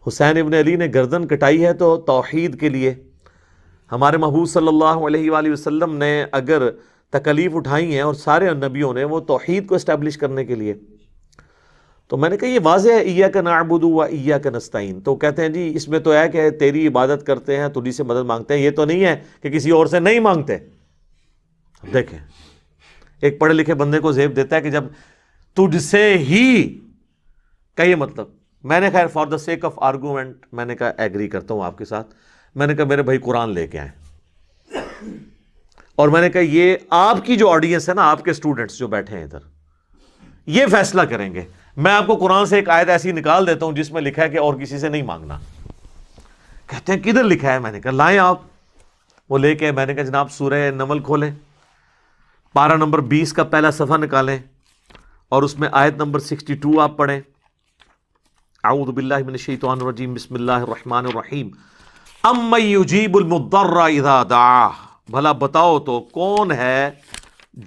حسین ابن علی نے گردن کٹائی ہے تو توحید کے لیے. ہمارے محبوب صلی اللہ علیہ وآلہ وسلم نے اگر تکلیف اٹھائی ہیں اور سارے نبیوں نے وہ توحید کو اسٹیبلش کرنے کے لیے. تو میں نے کہا یہ واضح ہے ایاک نعبد و ایاک نستعین. تو کہتے ہیں جی اس میں تو ہے کہ تیری عبادت کرتے ہیں تجھی سے مدد مانگتے ہیں, یہ تو نہیں ہے کہ کسی اور سے نہیں مانگتے. دیکھیں ایک پڑھے لکھے بندے کو زیب دیتا ہے کہ جب تجھ سے ہی کا یہ مطلب. میں نے خیر for the sake of argument میں نے کہا ایگری کرتا ہوں آپ کے ساتھ. میں نے کہا میرے بھائی قرآن لے کے آئیں, اور میں نے کہا یہ آپ کی جو آڈینس ہے نا, آپ کے اسٹوڈنٹس جو بیٹھے ہیں ادھر, یہ فیصلہ کریں گے. میں آپ کو قرآن سے ایک آیت ایسی نکال دیتا ہوں جس میں لکھا ہے کہ اور کسی سے نہیں مانگنا. کہتے ہیں کدھر لکھا ہے؟ میں نے کہا لائیں آپ. وہ لے کے میں نے کہا جناب سورہ نمل کھولیں, پارہ نمبر 20 کا پہلا صفحہ نکالیں اور اس میں آیت نمبر 62 آپ پڑھیں. اعوذ باللہ من الشیطان الرجیم بسم اللہ الرحمن الرحیم. امن یجیب المضطر اذا دعاہ. بھلا بتاؤ تو کون ہے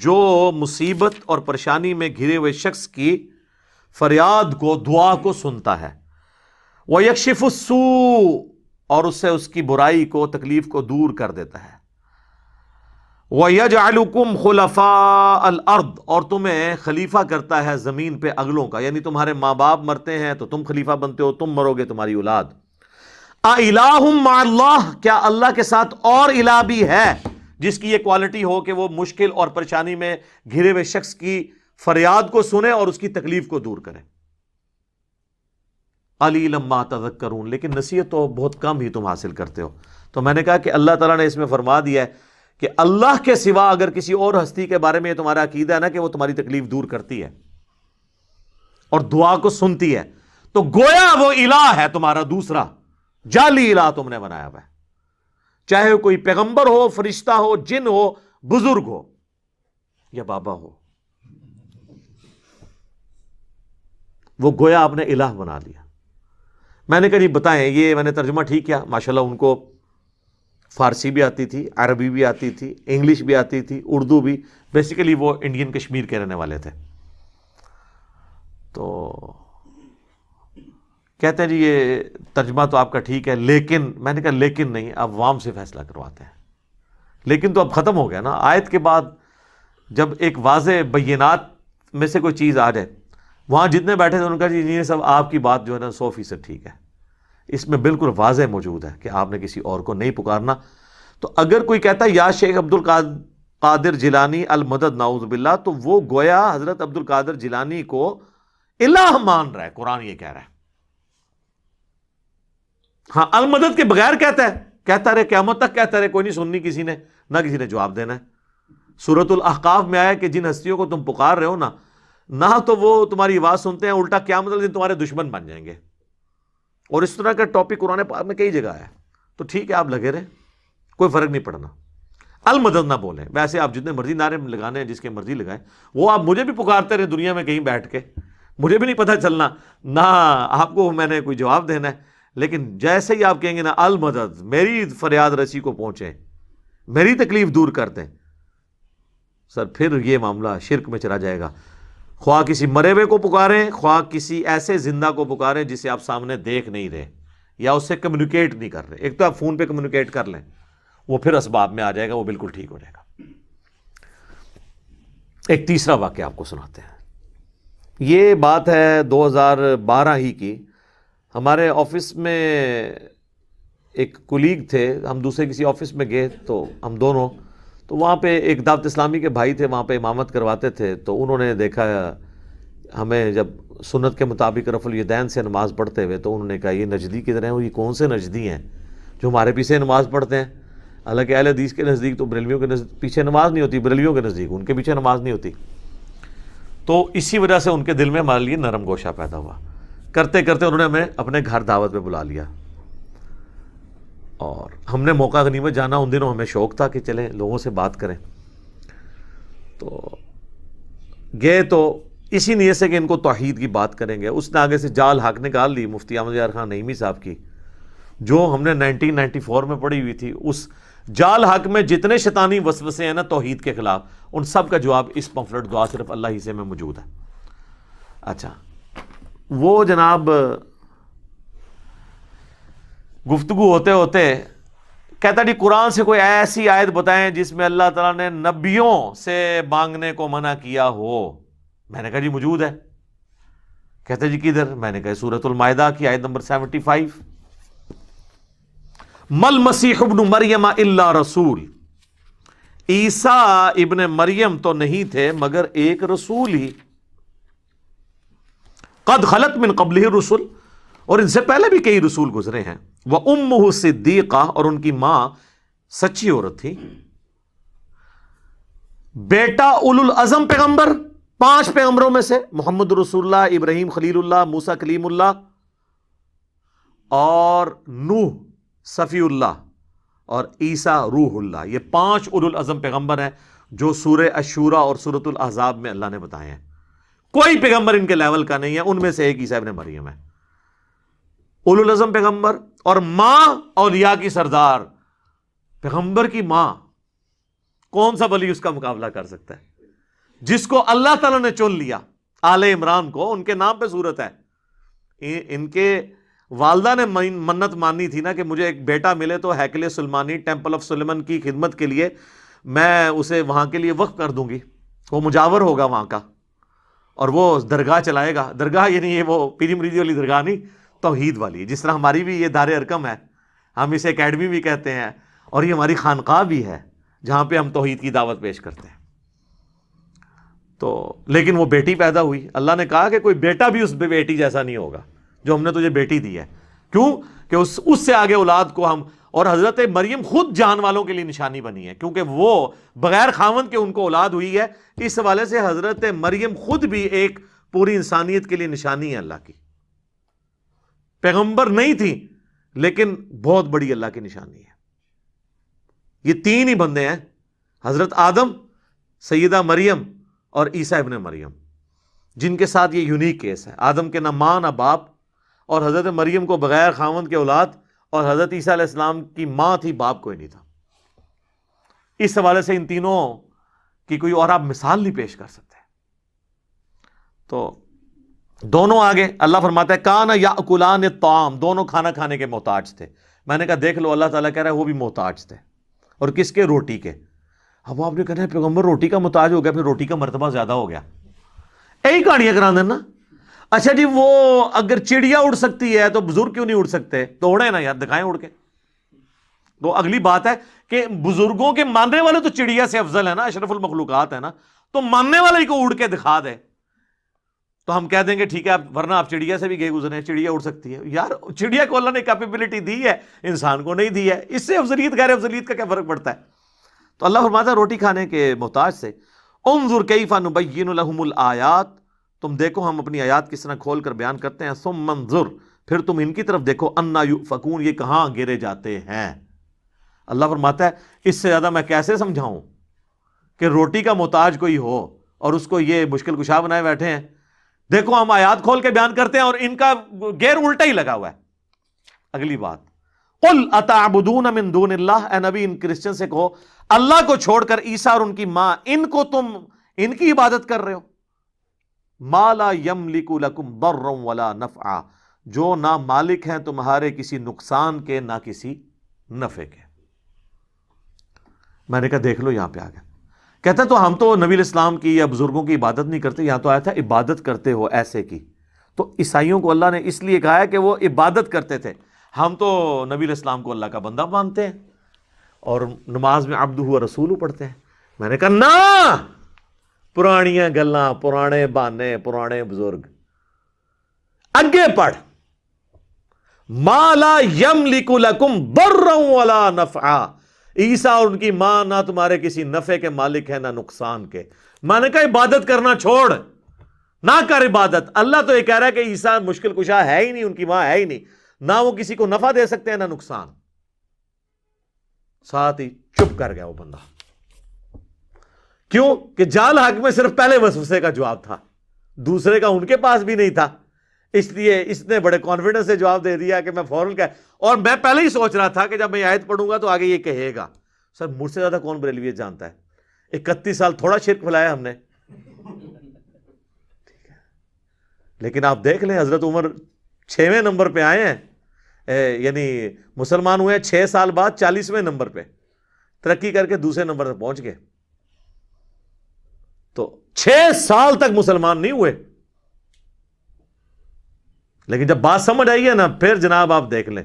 جو مصیبت اور پریشانی میں گھرے ہوئے شخص کی فریاد کو, دعا کو سنتا ہے. وَيَكْشِفُ السُّوءَ, اور اس سے اس کی برائی کو, تکلیف کو دور کر دیتا ہے. وَيَجْعَلُكُمْ خُلَفَاءَ الْأَرْضِ, اور تمہیں خلیفہ کرتا ہے زمین پہ اگلوں کا. یعنی تمہارے ماں باپ مرتے ہیں تو تم خلیفہ بنتے ہو, تم مرو گے تمہاری اولاد. اِلَٰهٌ مَعَ اللَّهِ, کیا اللہ کے ساتھ اور الہ بھی ہے جس کی یہ کوالٹی ہو کہ وہ مشکل اور پریشانی میں گھرے ہوئے شخص کی فریاد کو سنے اور اس کی تکلیف کو دور کرے. قَلِيلًا مَا تَذَكَّرُونَ, لیکن نصیحت تو بہت کم ہی تم حاصل کرتے ہو. تو میں نے کہا کہ اللہ تعالیٰ نے اس میں فرما دیا ہے کہ اللہ کے سوا اگر کسی اور ہستی کے بارے میں یہ تمہارا عقیدہ ہے نا کہ وہ تمہاری تکلیف دور کرتی ہے اور دعا کو سنتی ہے, تو گویا وہ الہ ہے تمہارا دوسرا, جعلی الہ تم نے بنایا ہوا ہے. چاہے کوئی پیغمبر ہو, فرشتہ ہو, جن ہو, بزرگ ہو یا بابا ہو, وہ گویا آپ نے الہ بنا لیا. میں نے کہا جی بتائیں, یہ میں نے ترجمہ ٹھیک کیا. ماشاءاللہ ان کو فارسی بھی آتی تھی, عربی بھی آتی تھی, انگلش بھی آتی تھی, اردو بھی. بیسیکلی وہ انڈین کشمیر کے رہنے والے تھے. تو کہتے ہیں جی یہ ترجمہ تو آپ کا ٹھیک ہے, لیکن میں نے کہا لیکن نہیں, آپ عوام سے فیصلہ کرواتے ہیں. لیکن تو اب ختم ہو گیا نا. آیت کے بعد جب ایک واضح بینات میں سے کوئی چیز آ جائے, وہاں جتنے بیٹھے تھے ان کا جی یہ سب آپ کی بات جو ہے نا 100% ٹھیک ہے. اس میں بالکل واضح موجود ہے کہ آپ نے کسی اور کو نہیں پکارنا. تو اگر کوئی کہتا ہے یا شیخ عبد القادر جیلانی المدد نعوذ باللہ, تو وہ گویا حضرت عبد القادر جیلانی کو الہ مان رہا ہے. قرآن یہ کہہ رہا ہے. ہاں المدد کے بغیر کہتا رہے قیامت تک کہتا رہے, کوئی نہیں سننی کسی نے, نہ کسی نے جواب دینا ہے. سورۃ الاحقاف میں آیا کہ جن ہستیوں کو تم پکار رہے ہو نا, نہ تو وہ تمہاری آواز سنتے ہیں, الٹا قیامت والے دن تمہارے دشمن بن جائیں گے. اور اس طرح کا ٹاپک قرآن پاک میں کئی جگہ ہے. تو ٹھیک ہے آپ لگے رہے, کوئی فرق نہیں پڑنا. المدد نہ بولیں. ویسے آپ جتنے مرضی نعرے لگانے ہیں, جس کے مرضی لگائیں, وہ آپ مجھے بھی پکارتے رہے دنیا میں کہیں بیٹھ کے, مجھے بھی نہیں پتہ چلنا, نہ آپ کو میں نے کوئی جواب دینا ہے. لیکن جیسے ہی آپ کہیں گے نا المدد, میری فریاد رسی کو پہنچے, میری تکلیف دور کر دیں, سر پھر یہ معاملہ شرک میں چلا جائے گا. خواہ کسی مرے ہوئے کو پکاریں, خواہ کسی ایسے زندہ کو پکاریں جسے آپ سامنے دیکھ نہیں رہے یا اس سے کمیونیکیٹ نہیں کر رہے. ایک تو آپ فون پہ کمیونیکیٹ کر لیں, وہ پھر اسباب میں آ جائے گا, وہ بالکل ٹھیک ہو جائے گا. ایک تیسرا واقعہ آپ کو سناتے ہیں. یہ بات ہے 2012 ہی کی. ہمارے آفس میں ایک کولیگ تھے, ہم دوسرے کسی آفس میں گئے تو ہم دونوں, تو وہاں پہ ایک دعوت اسلامی کے بھائی تھے, وہاں پہ امامت کرواتے تھے. تو انہوں نے دیکھا ہمیں جب سنت کے مطابق رفع الیدین سے نماز پڑھتے ہوئے, تو انہوں نے کہا یہ نجدی کی طرح ہیں, یہ کون سے نجدی ہیں جو ہمارے پیچھے نماز پڑھتے ہیں. حالانکہ اہل حدیث کے نزدیک تو بریلویوں کے پیچھے نماز نہیں ہوتی, بریلویوں کے نزدیک ان کے پیچھے نماز نہیں ہوتی. تو اسی وجہ سے ان کے دل میں ہمارے لیے نرم گوشہ پیدا ہوا. کرتے کرتے انہوں نے ہمیں اپنے گھر دعوت پہ بلا لیا, اور ہم نے موقع غنیمت جانا. ان دنوں ہمیں شوق تھا کہ چلیں لوگوں سے بات کریں. تو گئے تو اسی نیت سے کہ ان کو توحید کی بات کریں گے. اس نے آگے سے جال حق نکال لی مفتی احمد یار خان نعیمی صاحب کی, جو ہم نے 1994 میں پڑھی ہوئی تھی. اس جال حق میں جتنے شیطانی وسوسے ہیں نا توحید کے خلاف, ان سب کا جواب اس پمفلٹ دعا صرف اللہ ہی سے میں موجود ہے. اچھا, وہ جناب گفتگو ہوتے ہوتے کہتا جی قرآن سے کوئی ایسی آیت بتائیں جس میں اللہ تعالیٰ نے نبیوں سے مانگنے کو منع کیا ہو. میں نے کہا جی موجود ہے. کہتا جی کدھر؟ میں نے کہا سورۃ المائدہ کی آیت نمبر 75. مل مسیح ابن مریم الا رسول، عیسیٰ ابن مریم تو نہیں تھے مگر ایک رسول ہی. قد خلت من قبلہ الرسل، اور ان سے پہلے بھی کئی رسول گزرے ہیں. وَأُمُّهُ صِدِّیقَہ، اور ان کی ماں سچی عورت تھی. بیٹا اولو العزم پیغمبر، 5 پیغمبروں میں سے محمد رسول اللہ، ابراہیم خلیل اللہ، موسیٰ کلیم اللہ اور نوح صفی اللہ اور عیسیٰ روح اللہ. یہ 5 اولو العزم پیغمبر ہیں جو سورہ الشورى اور سورۃ الاحزاب میں اللہ نے بتائے ہیں. کوئی پیغمبر ان کے لیول کا نہیں ہے. ان میں سے ایک عیسیٰ ابن مریم ہے. اولو العزم پیغمبر اور ماں اولیاء کی سردار، پیغمبر کی ماں. کون سا ولی اس کا مقابلہ کر سکتا ہے؟ جس کو اللہ تعالیٰ نے چن لیا، آل عمران کو، ان کے نام پہ صورت ہے. ان کے والدہ نے منت مانی تھی نا کہ مجھے ایک بیٹا ملے تو ہیکل سلمانی، ٹیمپل آف سلیمان کی خدمت کے لیے میں اسے وہاں کے لیے وقف کر دوں گی، وہ مجاور ہوگا وہاں کا اور وہ درگاہ چلائے گا. درگاہ یعنی یہ وہ پیری مریدی والی درگاہ نہیں، توحید والی. جس طرح ہماری بھی یہ دار ارکم ہے، ہم اسے اکیڈمی بھی کہتے ہیں، اور یہ ہماری خانقاہ بھی ہے جہاں پہ ہم توحید کی دعوت پیش کرتے ہیں. تو لیکن وہ بیٹی پیدا ہوئی. اللہ نے کہا کہ کوئی بیٹا بھی اس بیٹی جیسا نہیں ہوگا جو ہم نے تجھے بیٹی دی ہے. کیوں کہ اس سے آگے اولاد کو ہم، اور حضرت مریم خود جان والوں کے لیے نشانی بنی ہے کیونکہ وہ بغیر خاوند کے ان کو اولاد ہوئی ہے. اس حوالے سے حضرت مریم خود بھی ایک پوری انسانیت کے لیے نشانی ہے اللہ کی. پیغمبر نہیں تھی لیکن بہت بڑی اللہ کی نشانی ہے. یہ 3 ہی بندے ہیں، حضرت آدم، سیدہ مریم اور عیسیٰ ابن مریم، جن کے ساتھ یہ یونیک کیس ہے. آدم کے نہ ماں نہ باپ، اور حضرت مریم کو بغیر خاوند کے اولاد، اور حضرت عیسیٰ علیہ السلام کی ماں تھی، باپ کوئی نہیں تھا. اس حوالے سے ان تینوں کی کوئی اور آپ مثال نہیں پیش کر سکتے. تو دونوں آگے اللہ فرماتا ہے کان یاکلان الطعام، دونوں کھانا کھانے کے محتاج تھے. میں نے کہا دیکھ لو، اللہ تعالیٰ کہہ رہا ہے وہ بھی محتاج تھے. اور کس کے؟ روٹی کے. اب آپ نے کہنا ہے پیغمبر روٹی کا محتاج ہو گیا، پھر روٹی کا مرتبہ زیادہ ہو گیا. یہی کہانیاں کرا دینا. اچھا جی، وہ اگر چڑیا اڑ سکتی ہے تو بزرگ کیوں نہیں اڑ سکتے؟ تو اڑے نا یار، دکھائیں اڑ کے. تو اگلی بات ہے کہ بزرگوں کے ماننے والے تو چڑیا سے افضل ہے نا، اشرف المخلوقات ہے نا، تو ماننے والے کو اڑ کے دکھا دے تو ہم کہہ دیں گے ٹھیک ہے، ورنہ آپ چڑیا سے بھی گئے گزرے ہیں، چڑیا اڑ سکتی ہے. یار چڑیا کو اللہ نے کیپیبلٹی دی ہے، انسان کو نہیں دی ہے. اس سے افضلیت غیر افضلیت کا کیا فرق پڑتا ہے؟ تو اللہ فرماتا ہے روٹی کھانے کے محتاج سے. انظر کیف نبین لہم الآیات، تم دیکھو ہم اپنی آیات کس طرح کھول کر بیان کرتے ہیں. ثم انظر، پھر تم ان کی طرف دیکھو، انا یؤفکون، یہ کہاں گرے جاتے ہیں. اللہ فرماتا ہے اس سے زیادہ میں کیسے سمجھاؤں کہ روٹی کا محتاج کوئی ہو اور اس کو یہ مشکل کشا بنائے بیٹھے ہیں. دیکھو ہم آیات کھول کے بیان کرتے ہیں اور ان کا گیر الٹا ہی لگا ہوا ہے. اگلی بات، قل اتعبدون من دون اللہ، اے نبی ان کرسچن سے کہو اللہ کو چھوڑ کر عیسیٰ اور ان کی ماں، ان کو تم ان کی عبادت کر رہے ہو. ما لا یملک لکم ضرا ولا نفعا، جو نہ مالک ہیں تمہارے کسی نقصان کے نہ کسی نفع کے. میں نے کہا دیکھ لو یہاں پہ آ گیا. کہتا ہے تو ہم تو نبی الاسلام کی یا بزرگوں کی عبادت نہیں کرتے، یہاں تو آیا تھا عبادت کرتے ہو ایسے کی. تو عیسائیوں کو اللہ نے اس لیے کہا ہے کہ وہ عبادت کرتے تھے. ہم تو نبی الاسلام کو اللہ کا بندہ مانتے ہیں اور نماز میں عبدہ و رسولہ پڑھتے ہیں. میں نے کہا نا، پرانیاں گلاں، پرانے بہانے، پرانے بزرگ. اگے پڑھ، ما لا یملک لکم ضرا ولا نفعا، عیسیٰ اور ان کی ماں نہ تمہارے کسی نفع کے مالک ہے نہ نقصان کے. میں نے کہا عبادت کرنا چھوڑ، نہ کر عبادت. اللہ تو یہ کہہ رہا ہے کہ عیسیٰ مشکل کشا ہے ہی نہیں، ان کی ماں ہے ہی نہیں، نہ وہ کسی کو نفع دے سکتے ہیں نہ نقصان. ساتھ ہی چپ کر گیا وہ بندہ. کیوں کہ جال حق میں صرف پہلے وسوسے کا جواب تھا، دوسرے کا ان کے پاس بھی نہیں تھا. اس لیے اس نے بڑے کانفیڈنس سے جواب دے دیا کہ میں فوراً کہا. اور میں پہلے ہی سوچ رہا تھا کہ جب میں آیت پڑھوں گا تو آگے یہ کہے گا سر مجھ سے زیادہ کون بریلویت جانتا ہے، 31 سال تھوڑا شرک پھیلایا ہم نے. لیکن آپ دیکھ لیں حضرت عمر 6ویں نمبر پہ آئے ہیں، یعنی مسلمان ہوئے 6 سال بعد 40ویں نمبر پہ ترقی کر کے دوسرے نمبر پہ پہنچ گئے. تو 6 سال تک مسلمان نہیں ہوئے، لیکن جب بات سمجھ آئی ہے نا پھر جناب آپ دیکھ لیں،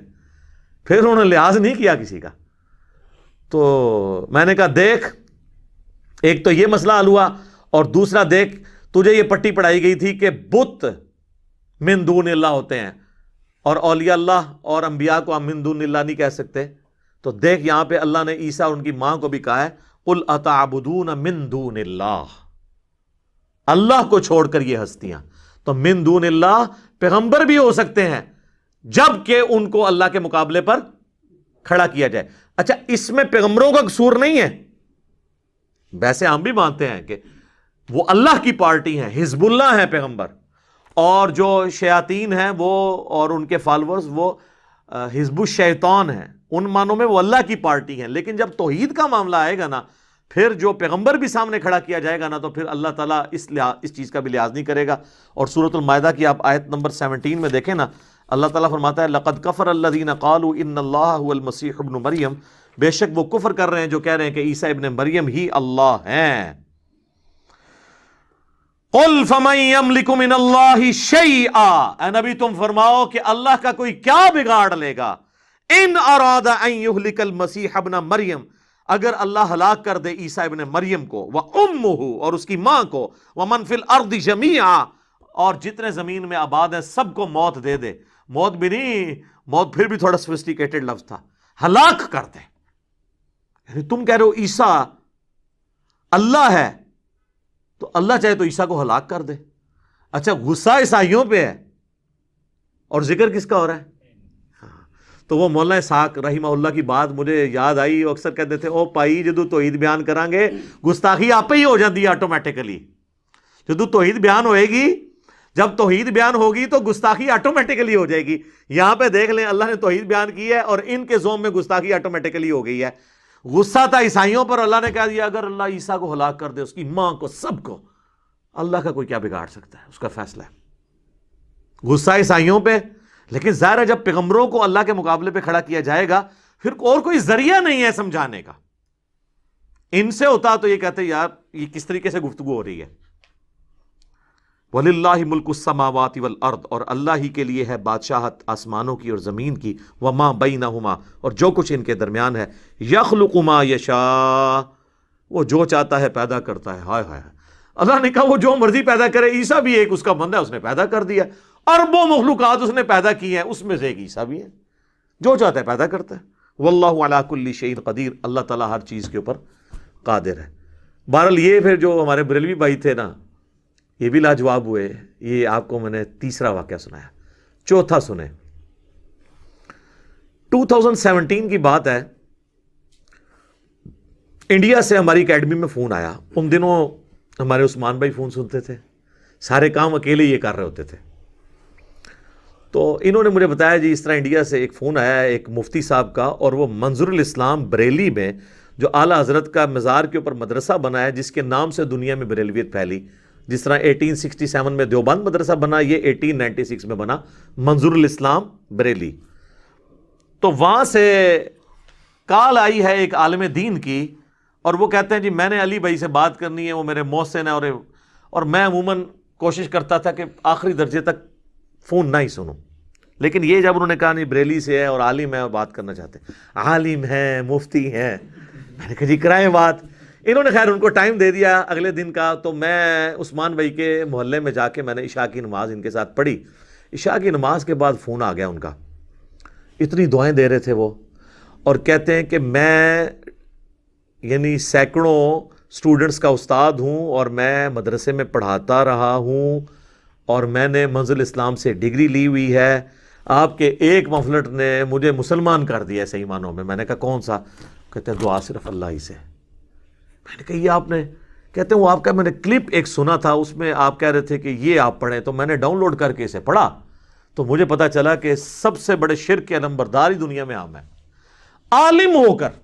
پھر انہوں نے لحاظ نہیں کیا کسی کا. تو میں نے کہا دیکھ، ایک تو یہ مسئلہ حل ہوا، اور دوسرا دیکھ تجھے یہ پٹی پڑھائی گئی تھی کہ بت من دون اللہ ہوتے ہیں اور اولیاء اللہ اور انبیاء کو ہم من دون اللہ نہیں کہہ سکتے. تو دیکھ یہاں پہ اللہ نے عیسیٰ اور ان کی ماں کو بھی کہا ہے قل اتعبدون من دون اللہ، اللہ کو چھوڑ کر یہ ہستیاں. تو من دون اللہ پیغمبر بھی ہو سکتے ہیں جب کہ ان کو اللہ کے مقابلے پر کھڑا کیا جائے. اچھا اس میں پیغمبروں کا قصور نہیں ہے، ویسے ہم بھی مانتے ہیں کہ وہ اللہ کی پارٹی ہیں، حزب اللہ ہیں پیغمبر، اور جو شیاطین ہیں وہ اور ان کے فالورز وہ حزب الشیطان ہیں، ان معنوں میں وہ اللہ کی پارٹی ہیں. لیکن جب توحید کا معاملہ آئے گا نا، پھر جو پیغمبر بھی سامنے کھڑا کیا جائے گا نا، تو پھر اللہ تعالیٰ اس چیز کا بھی لحاظ نہیں کرے گا. اور سورۃ المائدہ کی آپ آیت نمبر 17 میں دیکھیں نا، اللہ تعالیٰ فرماتا ہے لقد کفر الذین قالوا ان اللہ هو المسیح ابن مریم، بے شک وہ کفر کر رہے ہیں جو کہہ رہے ہیں کہ عیسیٰ ابن مریم ہی اللہ ہیں. قل فمن یملک من اللہ شیئا، اے نبی تم فرماؤ کہ اللہ کا کوئی کیا بگاڑ لے گا. ان اراد ان یہلک المسیح ابن مریم، اگر اللہ ہلاک کر دے عیسیٰ ابن مریم کو، وَأُمُّهُ اور اس کی ماں کو، وَمَن فِي الْأَرْضِ جَمِيعًا اور جتنے زمین میں آباد ہیں سب کو موت دے دے. موت بھی نہیں، موت پھر بھی تھوڑا سوفسٹیکیٹڈ لفظ تھا، ہلاک کر دے. یعنی تم کہہ رہے ہو عیسیٰ اللہ ہے، تو اللہ چاہے تو عیسیٰ کو ہلاک کر دے. اچھا غصہ عیسائیوں پہ ہے اور ذکر کس کا ہو رہا ہے؟ تو وہ مولانا اسحاق رحمہ اللہ کی بات مجھے یاد آئی، وہ اکثر کہتے تھے او پائی جدو توحید بیان کریں گے گستاخی آپ ہی ہو جاتی ہے آٹومیٹیکلی. جدو توحید بیان ہوئے گی، جب توحید بیان ہوگی تو گستاخی آٹومیٹیکلی ہو جائے گی. یہاں پہ دیکھ لیں اللہ نے توحید بیان کی ہے اور ان کے زوم میں گستاخی آٹومیٹیکلی ہو گئی ہے. غصہ تھا عیسائیوں پر، اللہ نے کہہ دیا اگر اللہ عیسیٰ کو ہلاک کر دے، اس کی ماں کو، سب کو، اللہ کا کوئی کیا بگاڑ سکتا ہے، اس کا فیصلہ ہے. غصہ عیسائیوں پہ، لیکن ظاہر ہے جب پیغمبروں کو اللہ کے مقابلے پہ کھڑا کیا جائے گا پھر اور کوئی ذریعہ نہیں ہے سمجھانے کا. ان سے ہوتا تو یہ کہتے یار یہ کس طریقے سے گفتگو ہو رہی ہے. وَلِلَّهِ مُلْكُ السَّمَاوَاتِ وَالْأَرْضِ اور اللہ ہی کے لیے ہے بادشاہت آسمانوں کی اور زمین کی، وَمَا بَيْنَهُمَا اور جو کچھ ان کے درمیان ہے. يَخْلُقُ مَا يَشَاءُ وہ جو چاہتا ہے پیدا کرتا ہے. ہائے ہائے، اللہ نے کہا وہ جو مرضی پیدا کرے. عیسیٰ بھی ایک اس کا بندہ ہے، اس نے پیدا کر دیا. اربوں مخلوقات اس نے پیدا کی ہیں، اس میں سے ایک عیسیٰ بھی ہے، جو چاہتا ہے پیدا کرتا ہے. واللہ علی کل شیء قدیر، اللہ تعالیٰ ہر چیز کے اوپر قادر ہے. بہرحال یہ پھر جو ہمارے بریلوی بھائی تھے نا، یہ بھی لاجواب ہوئے. یہ آپ کو میں نے تیسرا واقعہ سنایا، چوتھا سنیں. 2017 کی بات ہے، انڈیا سے ہماری اکیڈمی میں فون آیا. ان دنوں ہمارے عثمان بھائی فون سنتے تھے، سارے کام اکیلے یہ کر رہے ہوتے تھے. تو انہوں نے مجھے بتایا جی اس طرح انڈیا سے ایک فون آیا ہے ایک مفتی صاحب کا، اور وہ منظر الاسلام بریلی میں جو اعلیٰ حضرت کا مزار کے اوپر مدرسہ بنا ہے، جس کے نام سے دنیا میں بریلویت پھیلی. جس طرح 1867 میں دیوبند مدرسہ بنا، یہ 1896 میں بنا منظر الاسلام بریلی. تو وہاں سے کال آئی ہے ایک عالم دین کی، اور وہ کہتے ہیں جی میں نے علی بھائی سے بات کرنی ہے، وہ میرے محسن ہیں، اور میں عموماً کوشش کرتا تھا کہ آخری درجے تک فون نہ ہی سنوں. لیکن یہ جب انہوں نے کہا نہیں بریلی سے ہے اور عالم ہے اور بات کرنا چاہتے ہیں، عالم ہیں مفتی ہیں، میں نے کہا جی کرائیں بات. انہوں نے خیر ان کو ٹائم دے دیا اگلے دن کا. تو میں عثمان بھائی کے محلے میں جا کے میں نے عشاء کی نماز ان کے ساتھ پڑھی. عشاء کی نماز کے بعد فون آ گیا ان کا، اتنی دعائیں دے رہے تھے وہ، اور کہتے ہیں کہ میں یعنی سینکڑوں اسٹوڈنٹس کا استاد ہوں اور میں مدرسے میں پڑھاتا رہا ہوں اور میں نے منزل اسلام سے ڈگری لی ہوئی ہے. آپ کے ایک مفلٹ نے مجھے مسلمان کر دیا صحیح معنوں میں. میں نے کہا کون سا؟ کہتے ہیں دعا صرف اللہ ہی سے. میں نے کہا یہ آپ نے، کہتے ہیں وہ آپ کا میں نے کلپ ایک سنا تھا، اس میں آپ کہہ رہے تھے کہ یہ آپ پڑھیں، تو میں نے ڈاؤن لوڈ کر کے اسے پڑھا تو مجھے پتا چلا کہ سب سے بڑے شرک کے نمبرداری دنیا میں عام ہے. عالم ہو کر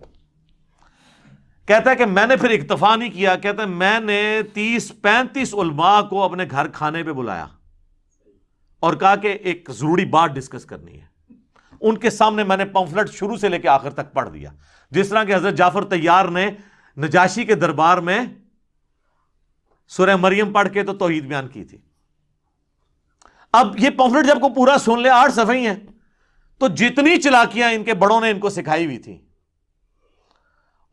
کہتا ہے کہ میں نے پھر اکتفا نہیں کیا، کہتا ہے میں نے 30-35 علماء کو اپنے گھر کھانے پہ بلایا. اور کہا کہ ایک ضروری بات ڈسکس کرنی ہے. ان کے سامنے میں نے پمفلٹ شروع سے لے کے آخر تک پڑھ دیا, جس طرح کہ حضرت جعفر طیار نے نجاشی کے دربار میں سورہ مریم پڑھ کے تو توحید بیان کی تھی. اب یہ پمفلٹ جب کو پورا سن لے, 8 صفحے ہیں, تو جتنی چلاکیاں ان کے بڑوں نے ان کو سکھائی ہوئی تھی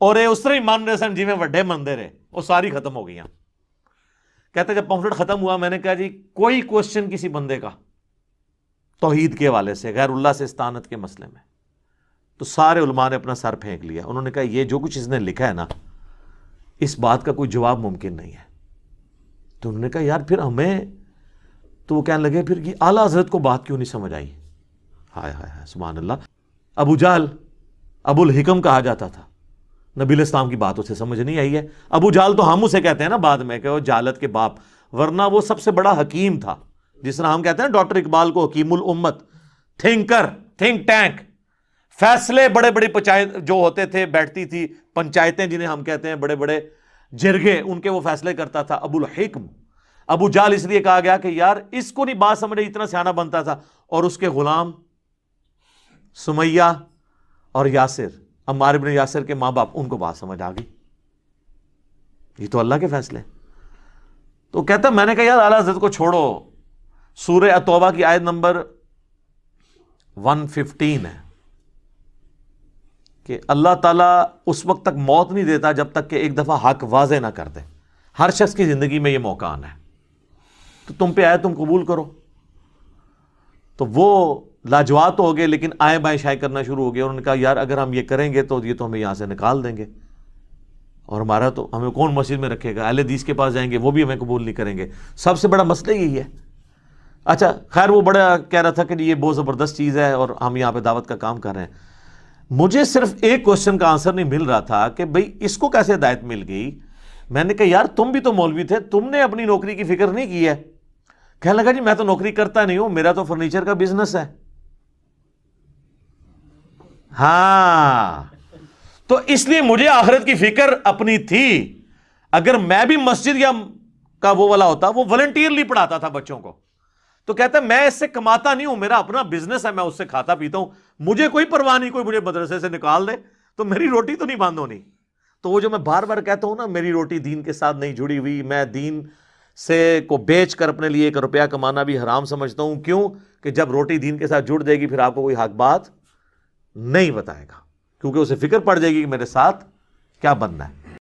اور اس طرح ایمان حسن جی میں وڈے مندر ہے, وہ ساری ختم ہو گئی. کہتے جب پمفلٹ ختم ہوا, میں نے کہا جی کوئی کوشچن کسی بندے کا توحید کے حوالے سے, غیر اللہ سے استعانت کے مسئلے میں, تو سارے علماء نے اپنا سر پھینک لیا. انہوں نے کہا یہ جو کچھ اس نے لکھا ہے نا, اس بات کا کوئی جواب ممکن نہیں ہے. تو انہوں نے کہا یار پھر ہمیں, تو وہ کہنے لگے پھر کہ اعلیٰ حضرت کو بات کیوں نہیں سمجھ آئی. ہائے ہائے ہائے سبحان اللہ. ابو جہل ابو الحکم کہا جاتا تھا, نبی علیہ السلام کی بات اسے سمجھ نہیں آئی ہے. ابو جہل تو ہم اسے کہتے ہیں نا بعد میں کہ وہ جہالت کے باپ, ورنہ وہ سب سے بڑا حکیم تھا. جس طرح ہم کہتے ہیں ڈاکٹر اقبال کو حکیم الامت, تھنکر, تھنک ٹینک, فیصلے بڑے بڑے جو ہوتے تھے, بیٹھتی تھی پنچایتیں جنہیں ہم کہتے ہیں, بڑے بڑے جرگے, ان کے وہ فیصلے کرتا تھا ابو الحکم. ابو جہل اس لیے کہا گیا کہ یار اس کو نہیں بات سمجھ, اتنا سیانہ بنتا تھا. اور اس کے غلام سمیہ اور یاسر, عمار ابن یاسر کے ماں باپ, ان کو بات سمجھ آ گئی. یہ تو اللہ کے فیصلے. تو کہتا میں نے کہا یار اعلیٰ حضرت کو چھوڑو, سورہ التوبہ کی آیت نمبر 115 ہے کہ اللہ تعالیٰ اس وقت تک موت نہیں دیتا جب تک کہ ایک دفعہ حق واضح نہ کر دے. ہر شخص کی زندگی میں یہ موقع آنا ہے, تو تم پہ آئے تم قبول کرو. تو وہ لاجواب تو ہو گئے, لیکن آئیں بائیں شائع کرنا شروع ہو گئے. انہوں نے کہا یار اگر ہم یہ کریں گے تو یہ تو ہمیں یہاں سے نکال دیں گے, اور ہمارا تو ہمیں کون مسجد میں رکھے گا. اہل حدیث کے پاس جائیں گے وہ بھی ہمیں قبول نہیں کریں گے. سب سے بڑا مسئلہ یہی ہے. اچھا خیر, وہ بڑا کہہ رہا تھا کہ یہ بہت زبردست چیز ہے اور ہم یہاں پہ دعوت کا کام کر رہے ہیں. مجھے صرف ایک کوشچن کا آنسر نہیں مل رہا تھا کہ بھئی اس کو کیسے ہدایت مل گئی. میں نے کہا یار تم بھی تو مولوی تھے, تم نے اپنی نوکری کی فکر نہیں کی ہے. کہنے لگا جی میں تو نوکری کرتا نہیں ہوں, میرا تو فرنیچر کا بزنس ہے. ہاں, تو اس لیے مجھے آخرت کی فکر اپنی تھی. اگر میں بھی مسجد یا کا وہ والا ہوتا, وہ والنٹیئرلی پڑھاتا تھا بچوں کو. تو کہتا ہے میں اس سے کماتا نہیں ہوں, میرا اپنا بزنس ہے, میں اس سے کھاتا پیتا ہوں, مجھے کوئی پرواہ نہیں, کوئی مجھے مدرسے سے نکال دے تو میری روٹی تو نہیں بند ہونی. تو وہ جو میں بار بار کہتا ہوں نا, میری روٹی دین کے ساتھ نہیں جڑی ہوئی, میں دین سے کو بیچ کر اپنے لیے 1 روپیہ کمانا بھی حرام سمجھتا ہوں. کیوں کہ جب روٹی دین کے ساتھ جڑ جائے گی پھر آپ کو کوئی حق بات نہیں بتائے گا, کیونکہ اسے فکر پڑ جائے گی کہ میرے ساتھ کیا بننا ہے.